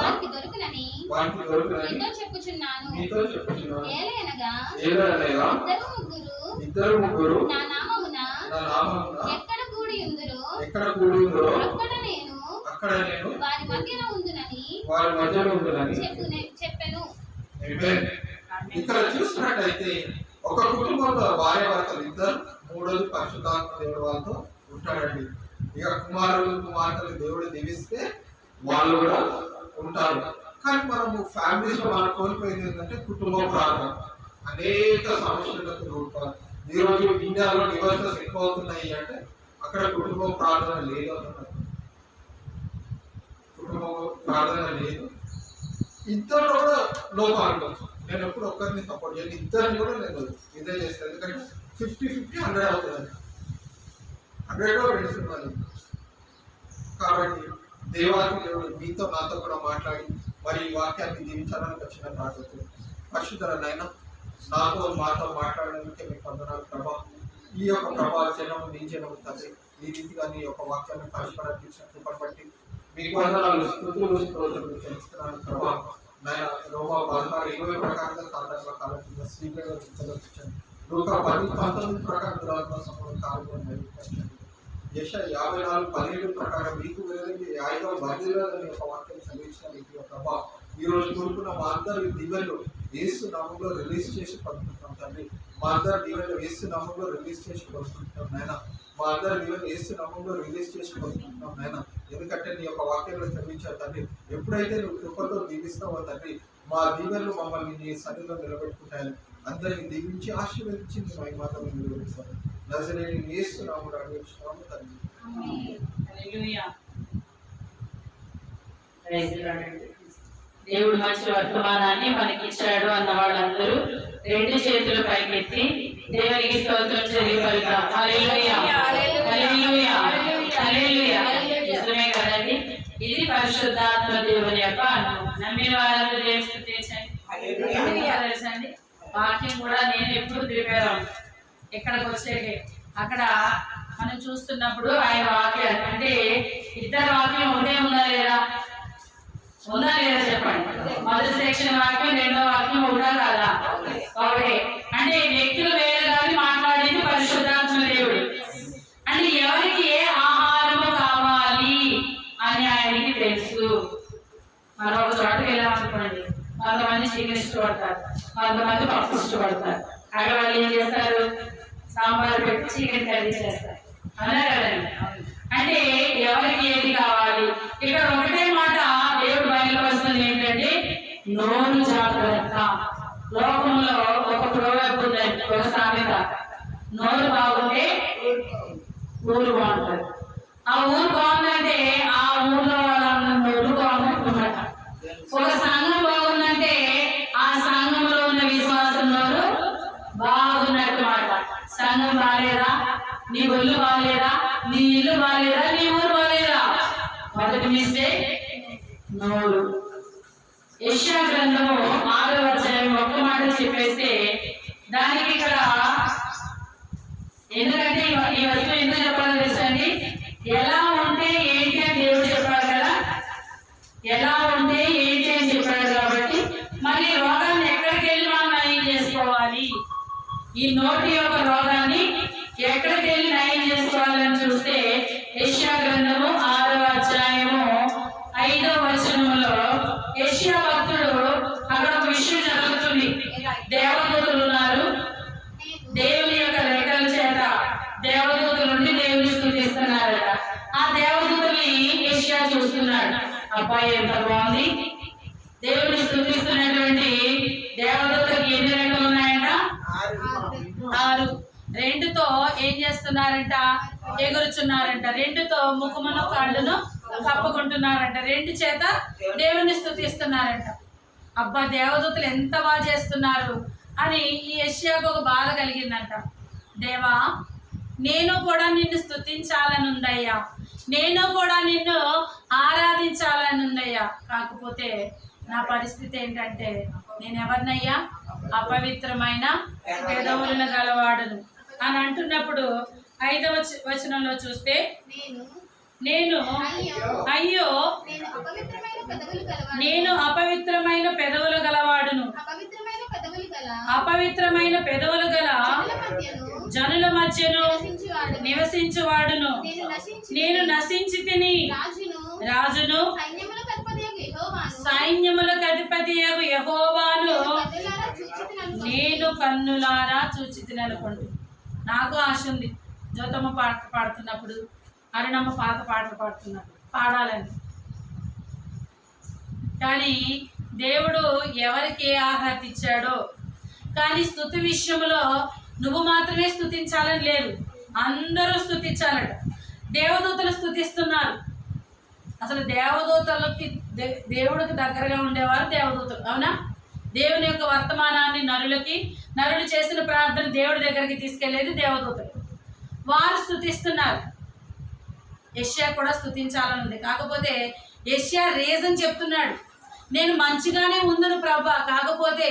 వారికి దొరుకునని మీతో చెప్పుచున్నాను. ఏలయనగా ఇద్దరు ముగ్గురు నా నామమున ఎక్కడ కూడి ఉందురో అక్కడ నేను వారి మధ్యలో ఉందునని చెప్పెను. ఇక్కడ చూసినట్టయితే ఒక కుటుంబంలో భార్య భర్తలు ఇద్దరు, మూడోది పరిశుద్ధాత్మ దేవుడు వాళ్ళతో ఉంటాడండి. ఇక కుమారులు కుమార్తెలు దేవుడు దీవిస్తే వాళ్ళు కూడా ఉంటారు. కానీ మనము ఫ్యామిలీస్ లో మనం కోల్పోయింది ఏంటంటే కుటుంబ ప్రార్థన. అనేక సమస్యలకు రూపాలు ఈరోజు ఇండియాలో డివోర్సెస్ ఎక్కువ అవుతున్నాయి అంటే అక్కడ కుటుంబ ప్రార్థన లేదు అన్నమాట. కుటుంబ ప్రార్థన లేదు. ఇద్దరు కూడా లోపాలు. నేను ఎప్పుడు ఒక్కరిని సపోర్ట్ చేయాలి, ఇద్దరిని కూడా నేను ఇదే చేస్తాను. ఎందుకంటే 50-50 100 అవుతుంది, 100 2 సినిమాలు. కాబట్టి దేవుడు మీతో నాతో కూడా మాట్లాడి మరి ఈ వాక్యాన్ని దీవించాలని వచ్చిన ప్రార్థన. పరిశుద్ధులైనా నాతో మాతో మాట్లాడడానికి మీకు వందనాలు ప్రభావం. ఈ యొక్క ప్రభావం నీ జనము తండ్రి ఈ రీతిగా నీ యొక్క వాక్యాన్ని పరిష్కారానికి ఇచ్చిన కృపను బట్టి మీకు వందనాలు, స్తుతులు, స్తోత్రములు చెల్లిస్తున్నాను ప్రభావం. నాయన రోమా 16:20 ప్రకారంగా సాధారణ కాలం కింద శ్రీగా చింతలొచ్చాను. లూకా 10:19 ప్రకారం దురాత్మ సమూహం కాలం యెషయా 54:17 ప్రకారం మీకు విరోధంగా యాయిగా బదిలీలని ఒక వాక్యం చదివించిన మీకు ప్రభావం. ఈ రోజు కోరుకున్న మా అందరి దీవెనలు యేసు నామంలో రిలీజ్ చేసి పడుకుంటున్నాం తండ్రి. మా అందరి దీవెనలు యేసు నామంలో రిలీజ్ చేసి పడుకుంటున్నాం నాయన. మా అందరి దీవెనలు యేసు నామంలో రిలీజ్ చేసి పడుకుంటున్నాం నాయన. ఎందుకంటే నీ యొక్క వాక్యంలో చదివించావు తండ్రి. ఎప్పుడైతే నువ్వు కృపతో దీవిస్తావో తండ్రి, మా దీవెనలు మమ్మల్ని నీ సన్నిధిలో నిలబెట్టుకుంటాయని అందరినీ దీవించి ఆశీర్వదించి నీ మహిమతో నిలబెడతాను. నజరేయుడైన యేసు నామములో అడుగుచున్నాము తండ్రి. హల్లెలూయా. దేవుడు మంచి వర్తమానాన్ని మనకిచ్చాడు అన్న వాళ్ళందరూ రెండు చేతులు పైకెత్తి దేవునికి స్తోత్రం చెల్లిపలుగా హల్లెలూయా హల్లెలూయా హల్లెలూయా. నిజమే కదండి, ఇది పరిశుద్ధాత్మ దేవుని యొక్క అనుభవం. నమ్మిన వారందరూ దేవుని స్తుతించండి. తెలుసండి, వాక్యం కూడా నేను ఎప్పుడు ప్రిపేర్ అవుతాను ఇక్కడికి వచ్చేకి. అక్కడ మనం చూస్తున్నప్పుడు ఆయన వాక్యం అంటే ఇద్దరు వాక్యం ఒకటే ఉందా లేదా? ఉందా లేదా చెప్పండి. మొదటి సెక్షన్ వాక్యం, రెండో వాక్యం ఒకటా కాదా? ఒకటే. అంటే వ్యక్తులు వేరే కానీ మాట్లాడేది పరిశుద్ధాత్మ దేవుడు. అంటే ఎవరికి ఏ ఆహారము కావాలి అని ఆయనకి తెలుసు. మనం ఒక చోటకి వెళ్ళామనుకోండి, కొంతమంది చికెన్ ఇష్టపడతారు, కొంతమంది పప్పు ఇష్టపడతారు. అక్కడ వాళ్ళు ఏం చేస్తారు? సాంబార్ పెట్టి చికెన్ కర్రీ చేస్తారు, అలా కదండి. అంటే ఎవరికి ఏది కావాలి? ఇక్కడ ఒకటే మాట దేవుడు బయలుపరుస్తుంది ఏంటంటే నోరు జాగ్రత్త. లోకంలో ఒక ప్రోవర్బ్ ఉందండి, ఒక సామెత, నోరు బాగుంటే ఊరు బాగుంటుంది. ఆ ఊరు బాగుందంటే ఆ ఊర్లో వాళ్ళందరూ నోరు బాగుంటుందన్నమాట. ఒక సంఘం బాగుందంటే ఆ సంఘంలో ఉన్న విశ్వాసం నోరు బాగున్నట్టు మాట. సంఘం బాగాలేదా? నీ ఒళ్ళు బాగాలేదా? నీ ఇల్లు బాగాలేదా? నీ ఊరు బాగాలేదా? మొదటి మిస్టేక్ నోరు. యెషయా గ్రంథము 6వ అధ్యాయం ఒక్క మాట చెప్పేస్తే దానికి ఇక్కడ ఎందుకంటే ఈ వచనం ఎందుకు చెప్పాలో తెలుసండి. ఎలా ఉంటే ఏంటి అని దేవుడు చెప్పాడు కదా, ఎలా ఉంటే ఏంటి అని చెప్పాడు. కాబట్టి మరి రోగాన్ని ఎక్కడికి వెళ్ళి మనం నయం చేసుకోవాలి? ఈ నోటి యొక్క రోగాన్ని ఎక్కడికి వెళ్ళి నయం చేసుకోవాలని చూస్తే యెషయా గ్రంథము 6వ అధ్యాయము 5వ వచనంలో యెషయా భక్తుడు అక్కడ ఒక విషయం జరుగుతుంది. దేవదూతలు ఉన్నారు, దేవుని యొక్క రెక్కల చేత దేవదూతల నుండి దేవుని స్తుతిస్తున్నారట. ఆ దేవదూతల్ని యెషయా చూస్తున్నాడు. అబ్బాయి ఎంత బాగుంది, దేవుని స్తుతిస్తున్నటువంటి దేవదూతలకు ఎన్ని రెక్కలు ఉన్నాయంట? 6. రెండుతో ఏం చేస్తున్నారంట? ఎగురుచున్నారంట. రెండుతో ముఖమును కాళ్ళను కప్పుకుంటున్నారంట. రెండు చేత దేవుని స్తుతిస్తున్నారంట. అబ్బా, దేవదూతలు ఎంత బాగా చేస్తున్నారు అని ఈ యెషయాకు ఒక బాధ కలిగిందంట. దేవా, నేను కూడా నిన్ను స్తుతించాలని ఉందయ్యా, నేను కూడా నిన్ను ఆరాధించాలని ఉందయ్యా. కాకపోతే నా పరిస్థితి ఏంటంటే నేను ఎవరినయ్యా? అపవిత్రమైన పెదవులను గలవాడును అని అంటున్నప్పుడు 5వ వచనంలో చూస్తే నేను అయ్యో నేను అపవిత్రమైన పెదవులు గలవాడును, అపవిత్రమైన పెదవులు గల జనుల మధ్యను నివసించువాడును, నేను నశించి తిని రాజును సైన్యములకు అధిపతియగు యెహోవాను నేను కన్నులారా చూచి తిననుకుంటు. నాకు ఆశ ఉంది జ్యోతమ్మ పాట పాడుతున్నప్పుడు, అరుణమ్మ పాత పాటలు పాడుతున్నప్పుడు పాడాలని. కానీ దేవుడు ఎవరికి ఏ ఆహ్లాత ఇచ్చాడో, కానీ స్తుతి విషయంలో నువ్వు మాత్రమే స్తుతించాలని లేదు, అందరూ స్తుతించాలట. దేవదూతలు స్తుతిస్తున్నారు. అసలు దేవదూతలకి దేవుడికి దగ్గరగా ఉండేవారు దేవదూతలు, అవునా? దేవుని యొక్క వర్తమానాన్ని నరులు చేసిన ప్రార్థన దేవుడి దగ్గరికి తీసుకెళ్లేది దేవదూతలు. వారు స్తుతిస్తున్నారు. యెషయా కూడా స్తుతించాలని ఉంది. కాకపోతే యెషయా రీజన్ చెప్తున్నాడు, నేను మంచిగానే ఉందను ప్రభా, కాకపోతే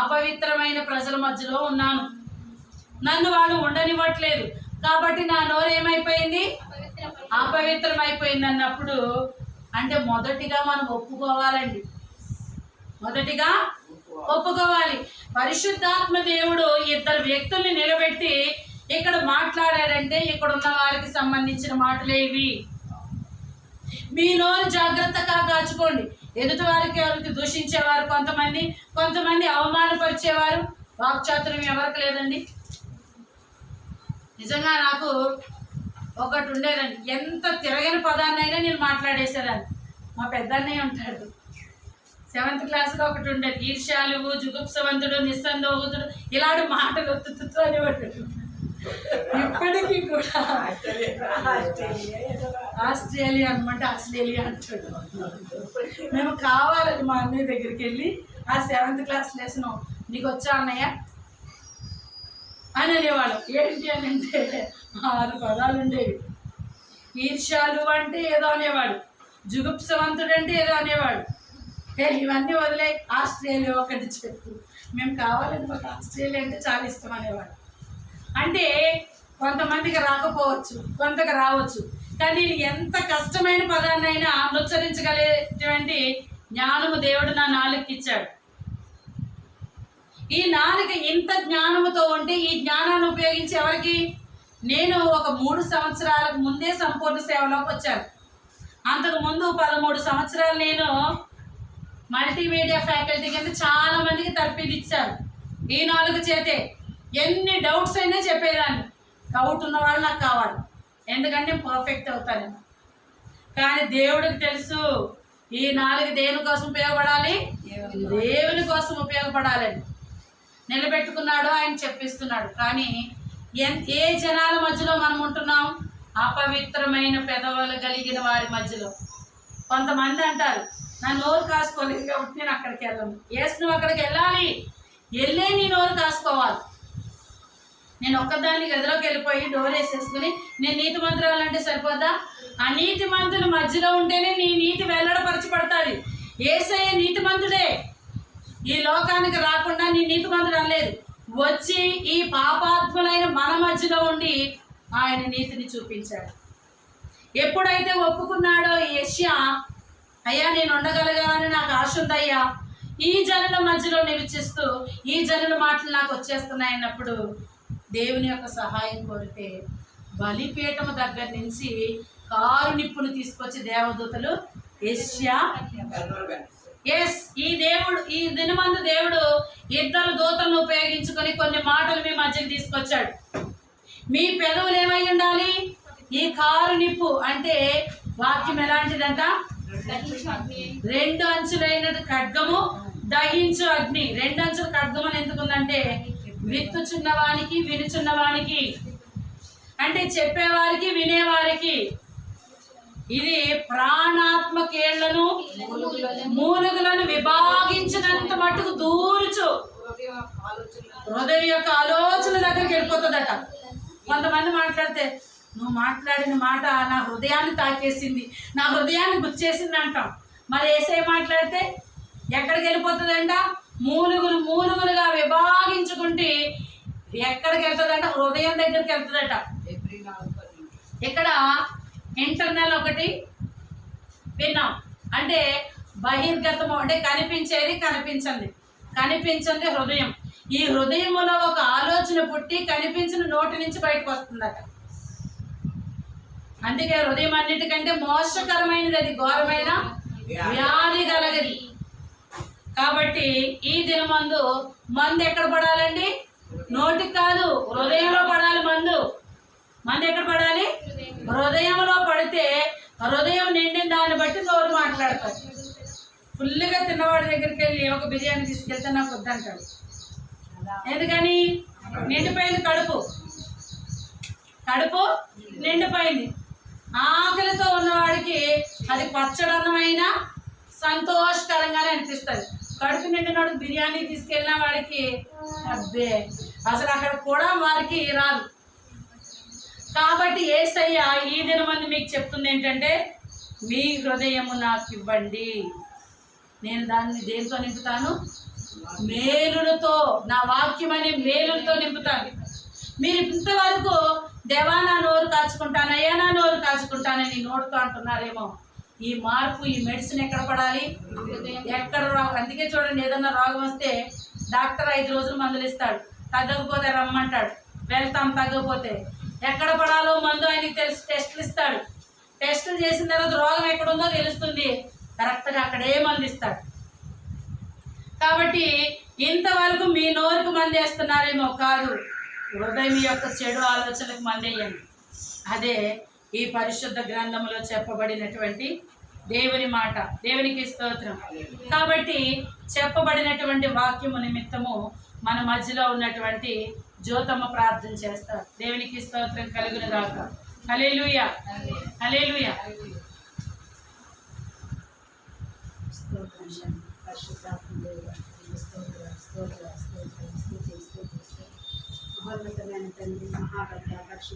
అపవిత్రమైన ప్రజల మధ్యలో ఉన్నాను, నన్ను వాళ్ళు ఉండనివ్వట్లేదు, కాబట్టి నా నోరు ఏమైపోయింది? అపవిత్రం అయిపోయింది అన్నప్పుడు అంటే మొదటిగా మనం ఒప్పుకోవాలండి, మొదటిగా ఒప్పుకోవాలి. పరిశుద్ధాత్మ దేవుడు ఇద్దరు వ్యక్తుల్ని నిలబెట్టి ఇక్కడ మాట్లాడారంటే ఇక్కడ ఉన్న వారికి సంబంధించిన మాటలేవి. మీ నోరు జాగ్రత్తగా కాచుకోండి. ఎదుటి వారికి ఎవరికి దూషించేవారు కొంతమంది అవమానపరిచేవారు. వాక్చాతుర్యం ఎవరికి లేదండి. నిజంగా నాకు ఒకటి ఉండేదండి, ఎంత తిరగని పదాన్నైనా నేను మాట్లాడేసేదాన్ని. మా పెద్దన్నయ్య ఉంటాడు, 7th క్లాస్లో ఒకటి ఉండేది, ఈర్ష్యాలువు, జుగుప్సవంతుడు, నిస్సందోహుతుడు, ఇలాంటి మాటలు అనేవాడు. ఇప్పటికీ కూడా ఆస్ట్రేలియా అనమాట, ఆస్ట్రేలియా అంటాడు. మేము కావాలని మా అన్నయ్య దగ్గరికి వెళ్ళి ఆ 7th క్లాస్ లెసన్ నీకు వచ్చా అన్నయ్య అని అనేవాడు. ఏంటి అని అంటే 6 పదాలు ఉండేవి. ఈర్ష్యాలు అంటే ఏదో అనేవాడు, జుగుప్సవంతుడు అంటే ఏదో అనేవాడు. ఇవన్నీ వదిలే ఆస్ట్రేలియా ఒకటి చెప్పు, మేము కావాలని మాకు ఆస్ట్రేలియా అంటే చాలా ఇష్టం అనేవాడు. అంటే కొంతమందికి రాకపోవచ్చు, కొంతకు రావచ్చు, కానీ ఎంత కష్టమైన పదాన్నైనా ఉచ్చరించగలిగేటువంటి జ్ఞానము దేవుడు నా నాలుకకి ఇచ్చాడు. ఈ నాలుక ఇంత జ్ఞానముతో ఉంటే ఈ జ్ఞానాన్ని ఉపయోగించి ఎవరికి, నేను ఒక 3 సంవత్సరాలకు ముందే సంపూర్ణ సేవలోకి వచ్చాను. అంతకు ముందు 13 సంవత్సరాలు నేను మల్టీమీడియా ఫ్యాకల్టీ కింద చాలా మందికి తర్ఫీదు ఇచ్చాను. ఈ 4 చేతే ఎన్ని డౌట్స్ అయినా చెప్పేదాన్ని. డౌట్ ఉన్న వాళ్ళు నాకు కావాలి, ఎందుకంటే పర్ఫెక్ట్ అవుతాను. కానీ దేవుడికి తెలుసు ఈ 4 దేని కోసం ఉపయోగపడాలి, దేవుని కోసం ఉపయోగపడాలని నిలబెట్టుకున్నాడు. ఆయన చెప్పిస్తున్నాడు. కానీ ఏ జనాల మధ్యలో మనం ఉంటున్నాం, అపవిత్రమైన పెదవులు కలిగిన వారి మధ్యలో. కొంతమంది అంటారు నా నోరు కాసుకోలేదు కాబట్టి నేను అక్కడికి వెళ్ళను. నువ్వు అక్కడికి వెళ్ళాలి, వెళ్ళే నీ నోరు కాసుకోవాలి. నేను ఒక్కదాన్ని గదిలోకి వెళ్ళిపోయి డోర్ వేసేసుకుని నేను నీతి మంత్రాలంటే సరిపోద్దా? ఆ నీతి మంత్రుల మధ్యలో ఉంటేనే నీ నీతి వెల్లడపరచబడతాది. యేసయ్య నీతి మంత్రుడే, ఈ లోకానికి రాకుండా నీ నీతి మంత్రుడు అనలేదు, వచ్చి ఈ పాపాత్ములైన మన మధ్యలో ఉండి ఆయన నీతిని చూపించాడు. ఎప్పుడైతే ఒప్పుకున్నాడో యెషయా, అయ్యా నేను ఉండగలగాలని నాకు ఆశ ఉందయ్యా, ఈ జనుల మధ్యలో నివసిస్తూ ఈ జనుల మాటలు నాకు వచ్చేస్తున్నాయి అన్నప్పుడు దేవుని యొక్క సహాయం కోరితే బలిపీఠము దగ్గర నుంచి కారు నిప్పును తీసుకొచ్చి దేవదూతలు యెషయా ఈ దినమందు దేవుడు 2 దూతలను ఉపయోగించుకొని కొన్ని మాటలు మీ మధ్యకి తీసుకొచ్చాడు. మీ పెదవులు ఏమై ఉండాలి, ఈ కారు నిప్పు అంటే వాక్యం ఎలాంటిదంట, 2 అంచులైన ఖడ్గము, దహించు అగ్ని. 2 అంచుల ఖడ్గం అని ఎందుకుందంటే విత్తుచున్నవానికి వినుచున్నవానికి, అంటే చెప్పేవారికి వినేవారికి. ఇది ప్రాణాత్మకేళ్లను మూలుగులను విభాగించినంత మట్టుకు దూరుచు హృదయం యొక్క ఆలోచన దగ్గరికి వెళ్ళిపోతుందట. కొంతమంది మాట్లాడితే నువ్వు మాట్లాడిన మాట నా హృదయాన్ని తాకేసింది, నా హృదయాన్ని గుచ్చేసింది అంటాం. మరి యేసయ్య మాట్లాడితే ఎక్కడికి వెళ్ళిపోతుందంట, మూలుగులుగా విభాగించుకుంటే ఎక్కడికి వెళ్తుందంట, హృదయం దగ్గరికి వెళ్తుందట. ఇక్కడ ఇంటర్నల్ ఒకటి విన్నాం, అంటే బహిర్గతము అంటే కనిపించేది కనిపించింది హృదయం. ఈ హృదయములో ఒక ఆలోచన పుట్టి కనిపించిన నోటి నుంచి బయటకు వస్తుందట. అందుకే హృదయం అన్నిటికంటే మోసకరమైనది, అది ఘోరమైన వ్యాధి కలగది. కాబట్టి ఈ దినమందు మందు ఎక్కడ పడాలండి, నోటికి కాదు హృదయంలో పడాలి. మందు ఎక్కడ పడాలి, హృదయంలో పడితే హృదయం నిండిన దాన్ని బట్టి నోరు మాట్లాడతాడు. ఫుల్గా తిన్నవాడి దగ్గరికి వెళ్ళి ఒక బిర్యానీ తీసుకెళ్తే నాకు వద్దంటాడు. ఎందుకని, నిండిపోయింది కడుపు నిండిపోయింది. ఆకలితో ఉన్నవాడికి అది పచ్చడన్నమైనా సంతోషకరంగానే అనిపిస్తుంది. కడుపు నిండినోడు బిర్యానీ తీసుకెళ్ళిన వాడికి అబ్బే అసలు అక్కడ కూడా వారికి రాదు. కాబట్టి యేసయ్య ఈ దినమందు మీకు చెప్తుంది ఏంటంటే, మీ హృదయము నాకు ఇవ్వండి, నేను దాన్ని దేంతో నింపుతాను, మేలులతో, నా వాక్యం అనే మేలులతో నింపుతాను. మీరు ఇంతవరకు దేవా నా నోరు కాచుకుంటాను, అయ్యా నా నోరు కాచుకుంటానని నోరుతో అంటున్నారేమో. ఈ మార్పు, ఈ మెడిసిన్ ఎక్కడ పడాలి, ఎక్కడ రోగం. అందుకే చూడండి, ఏదన్నా రోగం వస్తే డాక్టర్ 5 రోజులు మందులు ఇస్తాడు, తగ్గకపోతే రమ్మంటాడు, వెళ్తాం. తగ్గకపోతే ఎక్కడ పడాలో మందు ఆయనకి తెలిసి టెస్టులు ఇస్తాడు. టెస్టులు చేసిన తర్వాత రోగం ఎక్కడుందో తెలుస్తుంది, కరెక్ట్గా అక్కడే మందు ఇస్తాడు. కాబట్టి ఇంతవరకు మీ నోరుకు మందు వేస్తున్నారేమో కాదు, హృదయం యొక్క చెడు ఆలోచనకు మందేయండి. అదే ఈ పరిశుద్ధ గ్రంథంలో చెప్పబడినటువంటి దేవుని మాట. దేవునికి స్తోత్రం. కాబట్టి చెప్పబడినటువంటి వాక్యము నిమిత్తము మన మధ్యలో ఉన్నటువంటి జ్యోతమ్మ ప్రార్థన చేస్తారు. దేవునికి స్తోత్రం కలుగును గాక. హల్లెలూయా, హల్లెలూయా. స్తోత్రం శాంతి పరిశుద్ధాత్మ దేవుడా, స్తోత్ర మహోన్నతమైన తండ్రి, మహాగణ పరిశుద్ధ